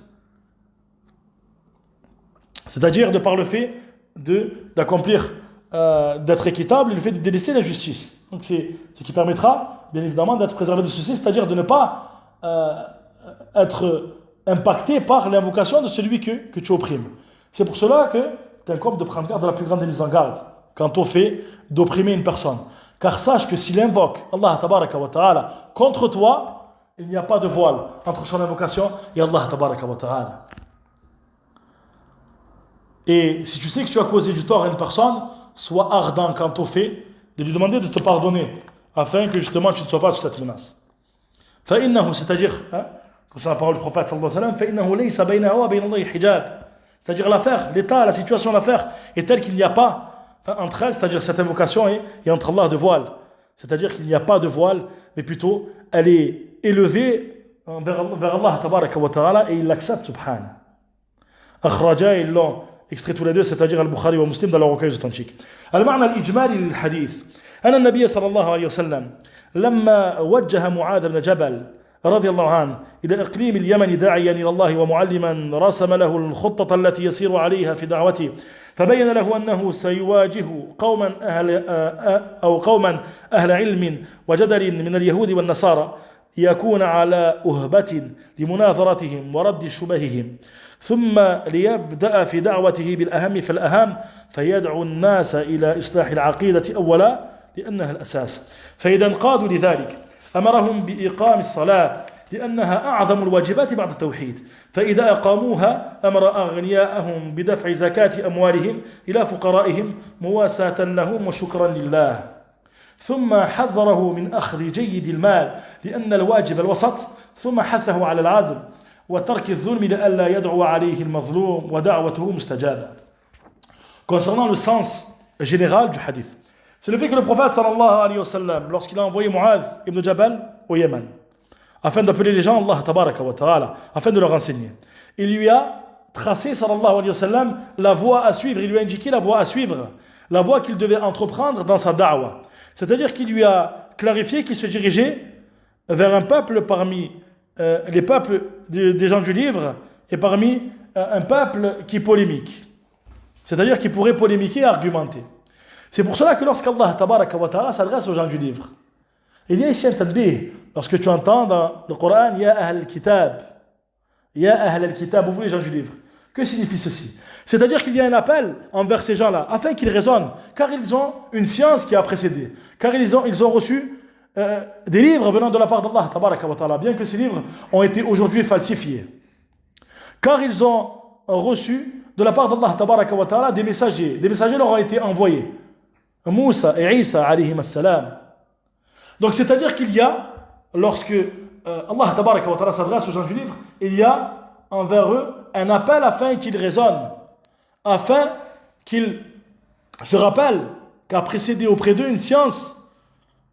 C'est-à-dire de par le fait d'accomplir, d'être équitable et le fait de délaisser l'injustice. Donc c'est ce qui permettra, bien évidemment, d'être préservé de ceci, c'est-à-dire de ne pas être impacté par l'invocation de celui que tu opprimes. C'est pour cela que t'incombe de prendre garde de la plus grande des mises en garde quant au fait d'opprimer une personne. Car sache que s'il invoque Allah tabaraka wa ta'ala contre toi, il n'y a pas de voile entre son invocation et Allah tabaraka wa ta'ala. Et si tu sais que tu as causé du tort à une personne, sois ardent quant au fait de lui demander de te pardonner, afin que justement tu ne sois pas sous cette menace. C'est-à-dire, c'est la parole du prophète sallallahu alayhi wa sallam, c'est-à-dire l'affaire, l'état, la situation de l'affaire est telle qu'il n'y a pas entre elles, c'est-à-dire cette invocation et entre Allah de voile. C'est-à-dire qu'il n'y a pas de voile, mais plutôt elle est élevée vers Allah tabaraka wa ta'ala et il l'accepte subhanahu. Akhraja, ils l'ont extrait tous les deux, c'est-à-dire Al-Bukhari wa Muslim dans leur recueil authentique. المعنى الإجمالي للحديث أن النبي صلى الله عليه وسلم لما وجه معاذ بن جبل رضي الله عنه إلى إقليم اليمن داعيا إلى الله ومعلما رسم له الخطة التي يسير عليها في دعوته فبين له أنه سيواجه قوما أهل علم وجدل من اليهود والنصارى يكون على أهبة لمناظرتهم ورد شبههم ثم ليبدأ في دعوته بالأهم فالأهم فيدعو الناس إلى إصلاح العقيدة أولا لأنها الأساس فإذا انقادوا لذلك أمرهم بإقام الصلاة لأنها أعظم الواجبات بعد التوحيد فإذا أقاموها أمر أغنياءهم بدفع زكاة أموالهم إلى فقرائهم مواساة لهم وشكرا لله ثم حذره من أخذ جيد المال لأن الواجب الوسط ثم حثه على العدل وترك الظلم لئلا يدعو عليه المظلوم ودعوته مستجابة. Concernant le sens général du hadith, c'est le fait que le prophète sallallahu alayhi wa sallam, lorsqu'il a envoyé Mu'adh ibn Jabal au Yémen, afin d'appeler les gens Allah tabaraka wa ta'ala, afin de leur enseigner, il lui a tracé sallallahu alayhi wa sallam la voie à suivre, il lui a indiqué la voie à suivre, la voie qu'il devait entreprendre dans sa da'wa. C'est-à-dire qu'il lui a clarifié qu'il se dirigeait vers un peuple parmi les peuples des gens du livre et parmi un peuple qui polémique. C'est-à-dire qui pourrait polémiquer et argumenter. C'est pour cela que lorsqu'Allah tabaraka wa ta'ala s'adresse aux gens du livre, il y a ici un tadbih. Lorsque tu entends dans le Coran, Ya Ahl al-Kitab, Ya Ahl al-Kitab, vous les gens du livre. Que signifie ceci? C'est-à-dire qu'il y a un appel envers ces gens-là, afin qu'ils raisonnent, car ils ont une science qui a précédé, car ils ont reçu des livres venant de la part d'Allah tabaraka wa ta'ala, bien que ces livres ont été aujourd'hui falsifiés. Car ils ont reçu de la part d'Allah tabaraka wa ta'ala des messagers leur ont été envoyés. Moussa et Isa alayhim as-salam. Donc c'est-à-dire qu'il y a, lorsque Allah tabaraka wa ta'ala s'adresse aux gens du livre, il y a envers eux un appel afin qu'ils raisonnent, afin qu'ils se rappellent qu'a précédé auprès d'eux une science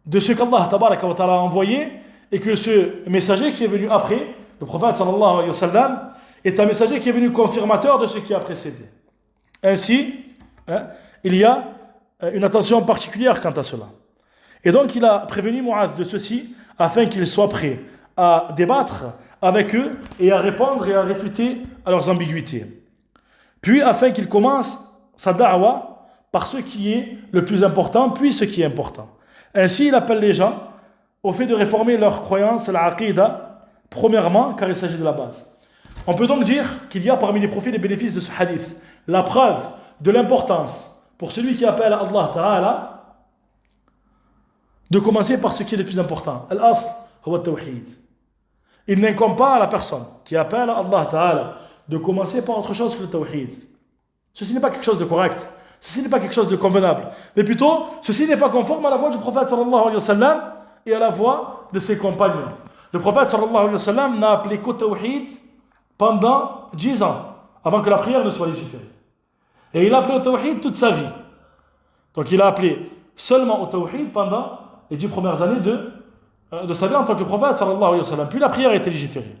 de ce qu'Allah tabaraka wa ta'ala a envoyé, et que ce messager qui est venu après, le prophète sallallahu alayhi wa sallam, est un messager qui est venu confirmateur de ce qui a précédé. Ainsi, il y a une attention particulière quant à cela. Et donc il a prévenu Mu'adh de ceci afin qu'il soit prêt à débattre avec eux et à répondre et à réfuter à leurs ambiguïtés. Puis afin qu'il commence sa da'wa par ce qui est le plus important, puis ce qui est important. Ainsi il appelle les gens au fait de réformer leur croyance, l'aqidah, premièrement, car il s'agit de la base. On peut donc dire qu'il y a parmi les profits et les bénéfices de ce hadith la preuve de l'importance pour celui qui appelle à Allah Ta'ala de commencer par ce qui est le plus important. Al-asl huwa at-tawhid. Il n'incombe pas à la personne qui appelle à Allah Ta'ala de commencer par autre chose que le tawhid. Ceci n'est pas quelque chose de correct. Ceci n'est pas quelque chose de convenable. Mais plutôt, ceci n'est pas conforme à la voix du prophète sallallahu alayhi wa sallam et à la voix de ses compagnons. Le prophète sallallahu alayhi wa sallam n'a appelé qu'au tawhid pendant 10 ans, avant que la prière ne soit légiférée. Et il a appelé au tawhid toute sa vie. Donc il a appelé seulement au tawhid pendant les 10 premières années de sa vie en tant que prophète sallallahu alayhi wa sallam. Puis la prière a été légiférée.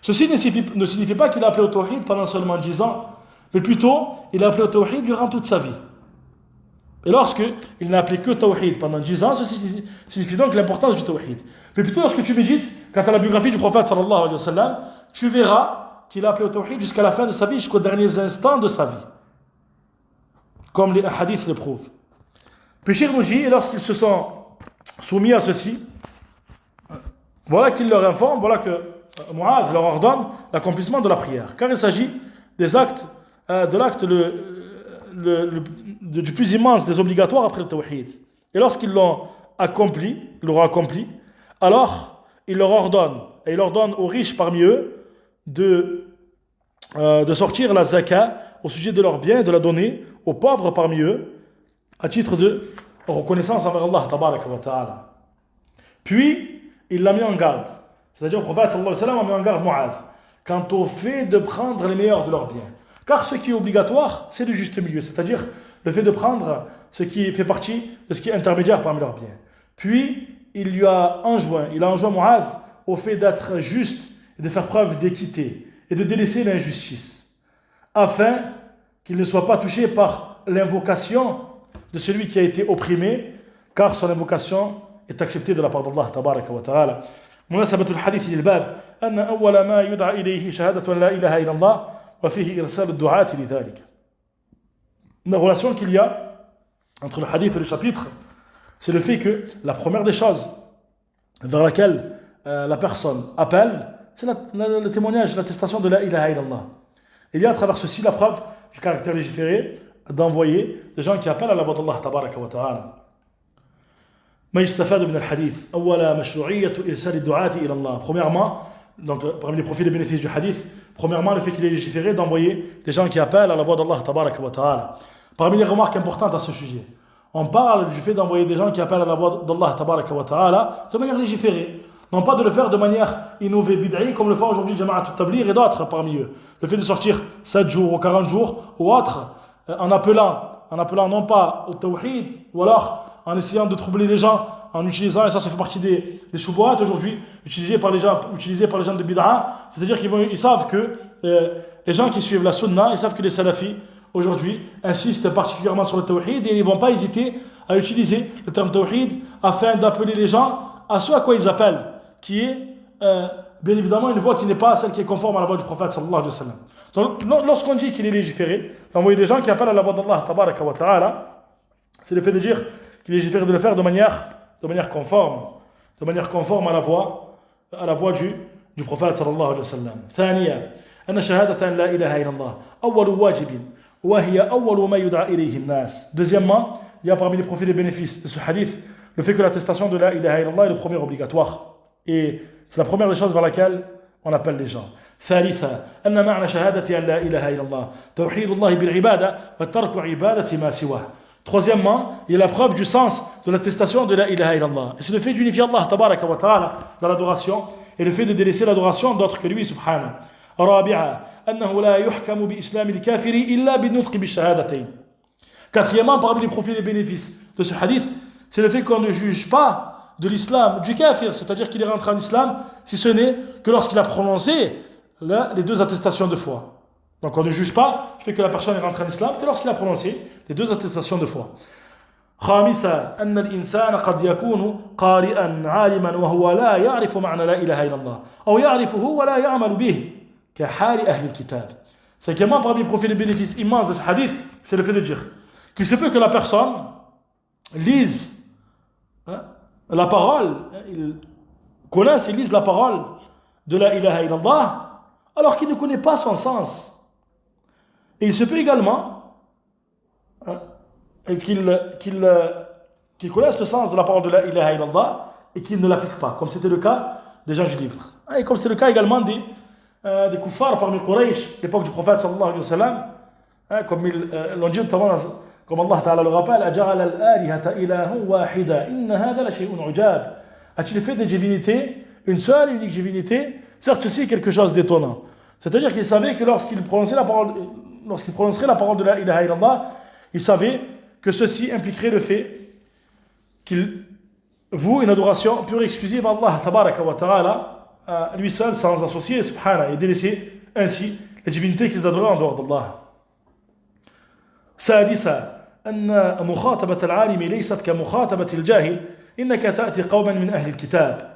Ceci ne signifie pas qu'il a appelé au tawhid pendant seulement 10 ans, mais plutôt il a appelé au tawhid durant toute sa vie. Et lorsque il n'a appelé que tawhid pendant 10 ans, ceci signifie donc l'importance du tawhid. Mais plutôt lorsque tu médites quant à la biographie du prophète sallallahu alayhi wa sallam, tu verras qu'il a appelé au tawhid jusqu'à la fin de sa vie, jusqu'aux derniers instants de sa vie. Comme les hadiths le prouvent. Puis Cheikh nous dit, et lorsqu'ils se sont soumis à ceci, voilà qu'il leur informe, voilà que Mu'adh leur ordonne l'accomplissement de la prière. Car il s'agit des actes, de l'acte du plus immense des obligatoires après le tawhid. Et lorsqu'ils l'ont accompli, alors il leur ordonne, et il ordonne aux riches parmi eux de sortir la zakat au sujet de leurs biens et de la donner aux pauvres parmi eux à titre de reconnaissance envers Allah tabaraka wa ta'ala. Puis il l'a mis en garde, c'est-à-dire le prophète sallallahu alayhi wa sallam a mis en garde Mu'adh quant au fait de prendre les meilleurs de leurs biens. Car ce qui est obligatoire, c'est le juste milieu, c'est-à-dire le fait de prendre ce qui fait partie de ce qui est intermédiaire parmi leurs biens. Puis, il a enjoint Mu'adh au fait d'être juste et de faire preuve d'équité et de délaisser l'injustice, afin qu'il ne soit pas touché par l'invocation de celui qui a été opprimé, car son invocation est acceptée de la part d'Allah tabaraka wa ta'ala. مناسبة الحديث للباب أن أول ما يدعى إليه شهادة لا إله إلا الله وفيه إرسال الدعاة لذلك. La relation qu'il y a entre le hadith et le chapitre, c'est le fait que la première des choses vers laquelle la personne appelle, c'est le témoignage, l'attestation de la ilaha illallah. Il y a à travers ceci la preuve du caractère légiféré d'envoyer des gens qui appellent à la voix d'Allah tabaraka wa ta'ala. ما يستفاد من الحديث أولا مشروعية إرسال الدعاة إلى الله. Premièrement, donc parmi les profits et les bénéfices du hadith, premièrement le fait qu'il est légiféré d'envoyer des gens qui appellent à la voix d'Allah tabaraka wa ta'ala. Parmi les remarques importantes à ce sujet, on parle du fait d'envoyer des gens qui appellent à la voix d'Allah tabaraka wa ta'ala de manière légiférée, non pas de le faire de manière innovée, bid'i, comme le font aujourd'hui Jama'at al-Tabligh et d'autres parmi eux. Le fait de sortir 7 jours ou 40 jours ou autre, en appelant non pas au tawhid, ou alors en essayant de troubler les gens, en utilisant, et ça fait partie des shubuhat aujourd'hui, utilisés par les gens de bid'a, c'est-à-dire qu'ils savent que les gens qui suivent la sunna, ils savent que les salafis aujourd'hui insistent particulièrement sur le tawhid, et ils ne vont pas hésiter à utiliser le terme tawhid afin d'appeler les gens à ce à quoi ils appellent, qui est bien évidemment une voie qui n'est pas celle qui est conforme à la voie du prophète sallallahu alayhi wa sallam. Donc lorsqu'on dit qu'il est légiféré d'envoyer des gens qui appellent à la voix d'Allah tabaraka wa ta'ala, c'est le fait de dire qu'il est légiféré de le faire de manière conforme à la voix du prophète sallallahu alayhi wa sallam. ثانيا أن شهادة أن لا إله إلا الله أول واجب وهي أول ما يدعى إليه الناس. Deuxièmement, il y a parmi les profits et les bénéfices de ce hadith le fait que l'attestation de la ilaha illallah est le premier obligatoire, et c'est la première des choses vers laquelle on appelle les gens. ثالثا أن معنى شهادة أن لا إله إلا الله توحيد الله بالعبادة وترك عبادة ما سواه. Troisièmement, il y a la preuve du sens de l'attestation de la ilaha illallah. Et c'est le fait d'unifier Allah tabaraka wa ta'ala dans l'adoration et le fait de délaisser l'adoration d'autres que lui subhanahu. رابعا أنه لا يحكم بإسلام الكافر إلا بالنطق بالشهادتين. Quatrièmement, parmi les profits et les bénéfices de ce hadith, c'est le fait qu'on ne juge pas de l'islam du kafir, c'est-à-dire qu'il est rentré en islam, si ce n'est que lorsqu'il a prononcé les deux attestations de foi. Donc on ne juge pas du fait que la personne est rentrée en islam que lorsqu'il a prononcé les deux attestations de foi. خامسا أن الإنسان قد يكون قارئا عالما وهو لا يعرف معنى لا إله إلا الله أو يعرفه ولا يعمل به كحال أهل الكتاب. Cinquièmement, parmi les profits et les bénéfices immenses de ce hadith, c'est le fait de dire qu'il se peut que la personne lise la parole, il connaisse et lise la parole de la ilaha illallah alors qu'il ne connaît pas son sens. Et il se peut également qu'il connaisse le sens de la parole de la ilaha illallah et qu'il ne l'applique pas, comme c'était le cas des gens du livre. Et comme c'était le cas également des kuffars parmi Quraysh, l'époque du prophète sallallahu alayhi wa sallam, comme ils l'ont dit notamment, comme Allah Ta'ala le rappelle, أَجَعَلَ الْآلِهَةَ إِلَهٌ وَاحِدًا إِنَّ هَذَا لَشَيْءٌ عُجَابٌ. A-t-il fait des divinités, une seule et unique divinité? Certes, ceci est quelque chose d'étonnant. C'est-à-dire qu'il savait que lorsqu'il prononcerait la parole de la ilaha illallah, il savait que ceci impliquerait le fait qu'il Vous, une adoration pure et exclusive à Allah, tabaraka wa ta'ala, lui seul, sans associer, subhanahu, et délaisser ainsi les divinités qu'ils adoraient en dehors d'Allah. سادسا أن مخاطبة العالم ليست كمخاطبة الجاهل إنك تأتي قوما من أهل الكتاب.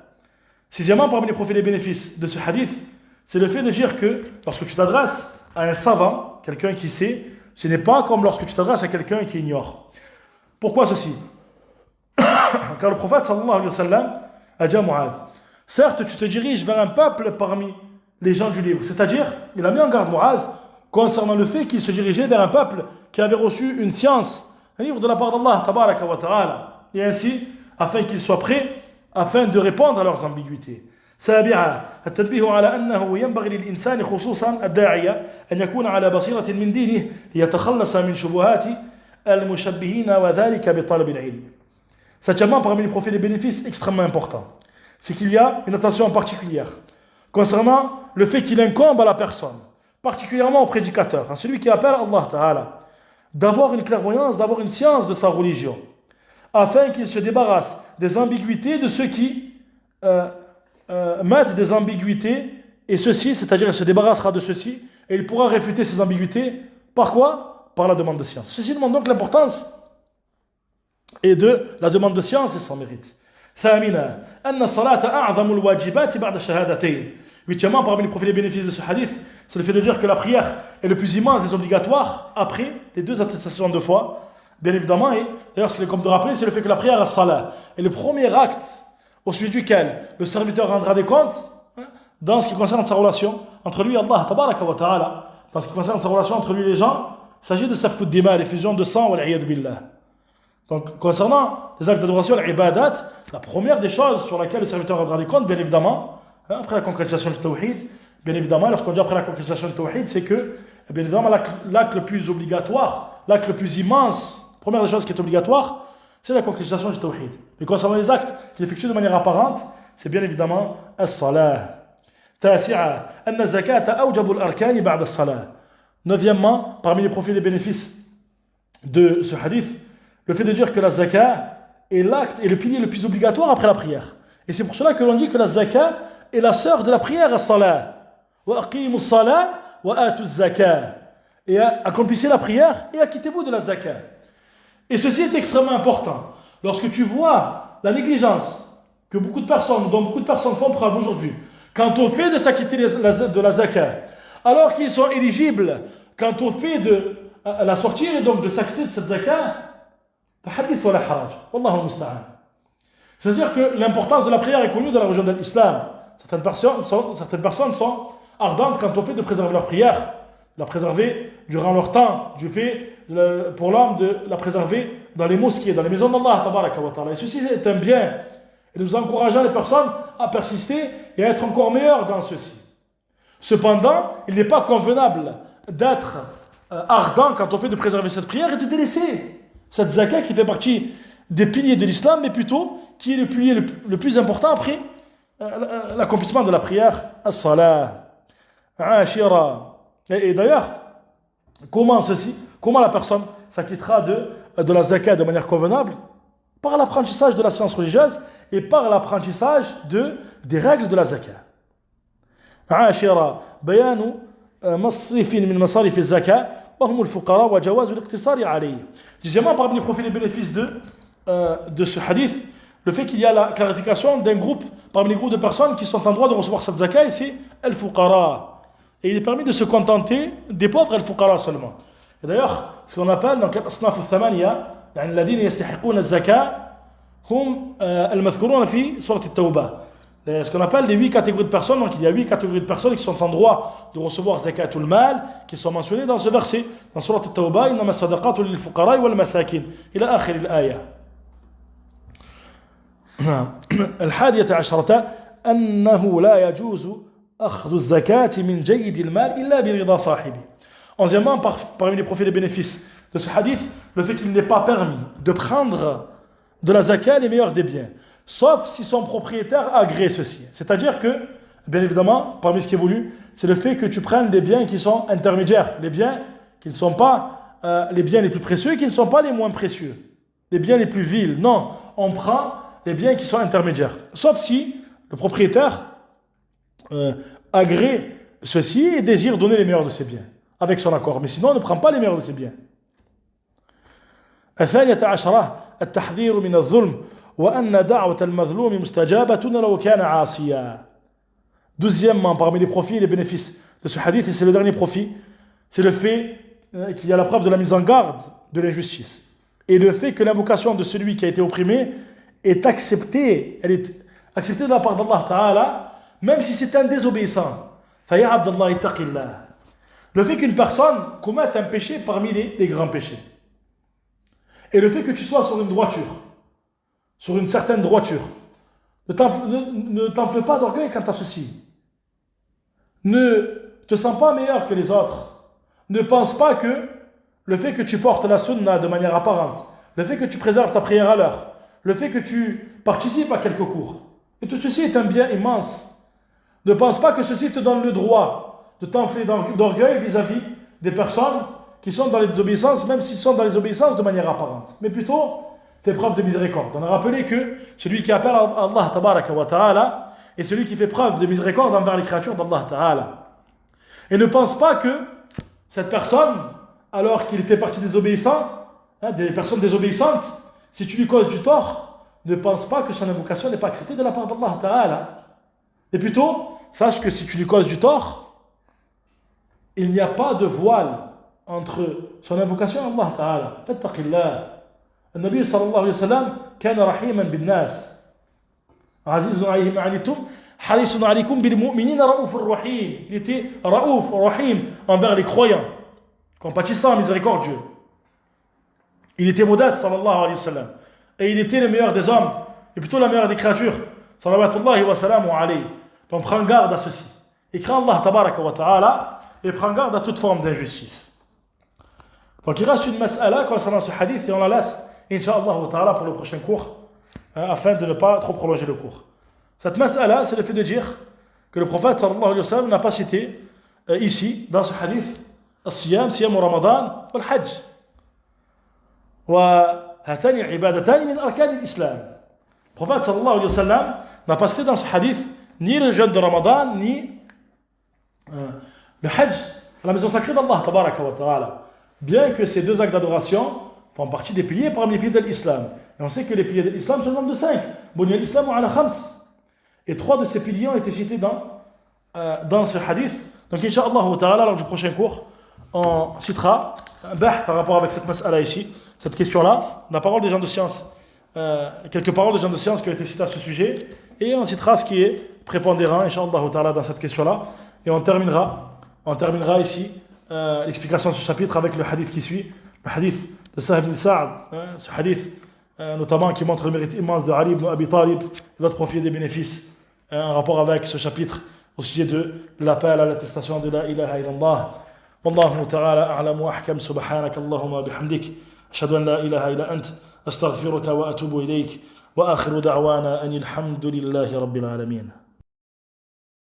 Sixièmement, parmi les profits et les bénéfices de ce hadith, c'est le fait de dire que lorsque tu t'adresses à un savant, quelqu'un qui sait, ce n'est pas comme lorsque tu t'adresses à quelqu'un qui ignore. Pourquoi ceci? Car le prophète sallallahu alayhi wa sallam a dit à Mu'adh, certes tu te diriges vers un peuple parmi les gens du livre, c'est-à-dire il a mis en garde Mu'adh concernant le fait qu'il se dirigeait vers un peuple qui avait reçu une science, un livre de la part d'Allah tabaraka wa ta'ala, et ainsi afin qu'ils soient prêts afin de répondre à leurs ambiguïtés. سابعا التنبيه على أنه ينبغي للإنسان خصوصا الداعية أن يكون على بصيرة من دينه ليتخلص من شبهات المشبهين وذلك بطلب العلم. Septièmement, parmi les profits et les bénéfices extrêmement importants, c'est qu'il y a une attention particulière concernant le fait qu'il incombe à la personne, particulièrement au prédicateur, à celui qui appelle Allah Ta'ala, d'avoir une clairvoyance, d'avoir une science de sa religion, afin qu'il se débarrasse des ambiguïtés de ceux qui mettent des ambiguïtés, et ceci, c'est-à-dire il se débarrassera de ceci, et il pourra réfuter ces ambiguïtés, par quoi? Par la demande de science. Ceci demande donc l'importance et de la demande de science et son mérite. ثامنا أن الصلاة أعظم الواجبات بعد الشهادتين. Huitièmement, parmi les profits et les bénéfices de ce hadith, c'est le fait de dire que la prière est le plus immense des obligatoires après les deux attestations de foi, bien évidemment, et d'ailleurs, c'est comme de rappeler, c'est le fait que la prière as-salat est le premier acte au sujet duquel le serviteur rendra des comptes dans ce qui concerne sa relation entre lui et Allah, tabaraka wa ta'ala, dans ce qui concerne sa relation entre lui et les gens, il s'agit de safkud dima, l'effusion de sang, wal iyad billah. Donc, concernant les actes d'adoration, l'ibadat, la première des choses sur laquelle le serviteur rendra des comptes, bien évidemment, après la concrétisation du tawhid, bien évidemment, lorsqu'on dit après la concrétisation du tawhid, c'est que, bien évidemment, l'acte le plus obligatoire, l'acte le plus immense, première des choses qui est obligatoire, c'est la concrétisation du tawhid. Mais concernant les actes qu'il effectue de manière apparente, c'est bien évidemment as-salah. تاسعا أن الزكاة أوجب الأركان بعد الصلاة. Neuvièmement, parmi les profits et les bénéfices de ce hadith, le fait de dire que la zakat est l'acte et le pilier le plus obligatoire après la prière. Et c'est pour cela que l'on dit que la zakat est la sœur de la prière as-salah. Wa aqimu as-salah wa atu az-zakat. Et accomplissez la prière et acquittez-vous de la zakat. Et ceci est extrêmement important. Lorsque tu vois la négligence dont beaucoup de personnes font preuve aujourd'hui, quant au fait de s'acquitter de la zakat, alors qu'ils sont éligibles quant au fait de la sortir et donc de s'acquitter de cette zakat, c'est-à-dire que l'importance de la prière est connue dans la religion de l'islam. Certaines personnes sont ardentes quant au fait de préserver leur prière, de la préserver durant leur temps, du fait pour l'homme de la préserver dans les mosquées, dans les maisons d'Allah tabaraka wa ta'ala. Et ceci est un bien. Et nous encourageons les personnes à persister et à être encore meilleures dans ceci. Cependant, il n'est pas convenable d'être ardent quant au fait de préserver cette prière et de délaisser cette zakat qui fait partie des piliers de l'islam, mais plutôt qui est le pilier le plus important après l'accomplissement de la prière, as-salah, ashira. Et d'ailleurs, comment la personne s'acquittera de la zakat de manière convenable? Par l'apprentissage de la science religieuse et par l'apprentissage des règles de la zakat. ashira, bayanu masrifin min masarif az-zakat. Dixièmement, parmi les profits et les bénéfices de ce hadith, le fait qu'il y a la clarification d'un groupe parmi les groupes de personnes qui sont en droit de recevoir cette zakat, et c'est al-fuqara. Et il est permis de se contenter des pauvres al-fuqara seulement. Et d'ailleurs, ce qu'on appelle dans al-asnaf al-thamaniya, يعني الذين يستحقون الزكاة هم المذكورون في سورة التوبة. Ce qu'on appelle les 8 catégories de personnes. Donc il y a 8 catégories de personnes qui sont en droit de recevoir zakatul mal, qui sont mentionnées dans ce verset, dans Surat At-Tawbah, إنما الصدقات للفقراء والمساكين إلى آخر الآية. الحادية عشرة أنه لا يجوز أخذ الزكاة من جيد المال إلا برضا صاحبه. Onzièmement, parmi les profits et les bénéfices de ce hadith, le fait qu'il n'est pas permis de prendre de la zakat les meilleurs des biens, sauf si son propriétaire agrée ceci. C'est-à-dire que, bien évidemment, parmi ce qui est voulu, c'est le fait que tu prennes les biens qui sont intermédiaires, les biens qui ne sont pas les biens les plus précieux et qui ne sont pas les moins précieux, les biens les plus vils. Non, on prend les biens qui sont intermédiaires. Sauf si le propriétaire agrée ceci et désire donner les meilleurs de ses biens, avec son accord. Mais sinon, on ne prend pas les meilleurs de ses biens. الثانية عشرة التحذير من الظلم وأن دعوة المظلوم مستجابة لو كان عاصيا. Deuxièmement, parmi les profits et les bénéfices de ce hadith, et c'est le dernier profit, c'est le fait qu'il y a la preuve de la mise en garde de l'injustice. Et le fait que l'invocation de celui qui a été opprimé est acceptée, elle est acceptée de la part d'Allah Ta'ala, même si c'est un désobéissant. Faya Abdallah ittaqillah. Le fait qu'une personne commette un péché parmi les grands péchés. Et le fait que tu sois sur une droiture, sur une certaine droiture, ne t'enfle pas d'orgueil quant à ceci. Ne te sens pas meilleur que les autres. Ne pense pas que le fait que tu portes la sunna de manière apparente, le fait que tu préserves ta prière à l'heure, le fait que tu participes à quelques cours, et tout ceci est un bien immense. Ne pense pas que ceci te donne le droit de t'enfler d'orgueil vis-à-vis des personnes qui sont dans les désobéissances, même s'ils sont dans les obéissances de manière apparente. Mais plutôt, fais preuve de miséricorde. On a rappelé que celui qui appelle à Allah tabaraka wa ta'ala est celui qui fait preuve de miséricorde envers les créatures d'Allah ta'ala. Et ne pense pas que cette personne, alors qu'il fait partie des obéissants, des personnes désobéissantes, si tu lui causes du tort, ne pense pas que son invocation n'est pas acceptée de la part d'Allah ta'ala. Et plutôt, sache que si tu lui causes du tort, il n'y a pas de voile entre son invocation et Allah ta'ala. Fattaqillah. النبي صلى الله عليه وسلم كان رحيما بالناس عزيز عليه ما عنتم حريص عليكم بالمؤمنين رؤوف رحيم. Il était raouf, rahim envers les croyants, compatissant, miséricordieux. Il était modeste sallallahu alayhi wa sallam, et il était le meilleur des hommes et plutôt la meilleure des créatures salawatullahi wa salamu alayhi. Donc prends garde à ceci et crains Allah tabaraka wa ta'ala et prends garde à toute forme d'injustice. Donc il reste une mas'ala concernant ce hadith et on la laisse Inch'Allah ta'ala pour le prochain cours, afin de ne pas trop prolonger le cours. Cette mas'ala, c'est le fait de dire que le prophète sallallahu alayhi wa sallam n'a pas cité ici, dans ce hadith, الصيام صيام رمضان والحج. وهاتان العبادتان من أركان الإسلام. Le prophète sallallahu alayhi wa sallam n'a pas cité dans ce hadith ni le jeûne de Ramadan, ni le hajj, la maison sacrée d'Allah tabaraka wa ta'ala. Bien que ces deux actes d'adoration font partie des piliers parmi les piliers de l'islam. Et on sait que les piliers de l'islam sont le nombre de 5. Bunya al-Islam ala khams. Et 3 de ces piliers ont été cités dans ce hadith. Donc, Inch'Allah ta'ala, lors du prochain cours, on citera un bahth par rapport avec cette mas'ala ici, cette question-là, la parole des gens de science, quelques paroles des gens de science qui ont été citées à ce sujet, et on citera ce qui est prépondérant, Inch'Allah ta'ala, dans cette question-là. Et on terminera ici l'explication de ce chapitre avec le hadith qui suit, le hadith de Sahib ibn Sa'd, ce hadith notamment qui montre le mérite immense de Ali ibn Abi Talib et d'autres profits des bénéfices en rapport avec ce chapitre au sujet de l'appel à l'attestation de la ilaha illallah. Wallahu ta'ala a'lam wa ahkam, subhanaka Allahumma bihamdik ashhadu an la ilaha illa ant astaghfiruka wa atubu ilayk wa akhiru da'wana anil hamdulillahi rabbil alamin.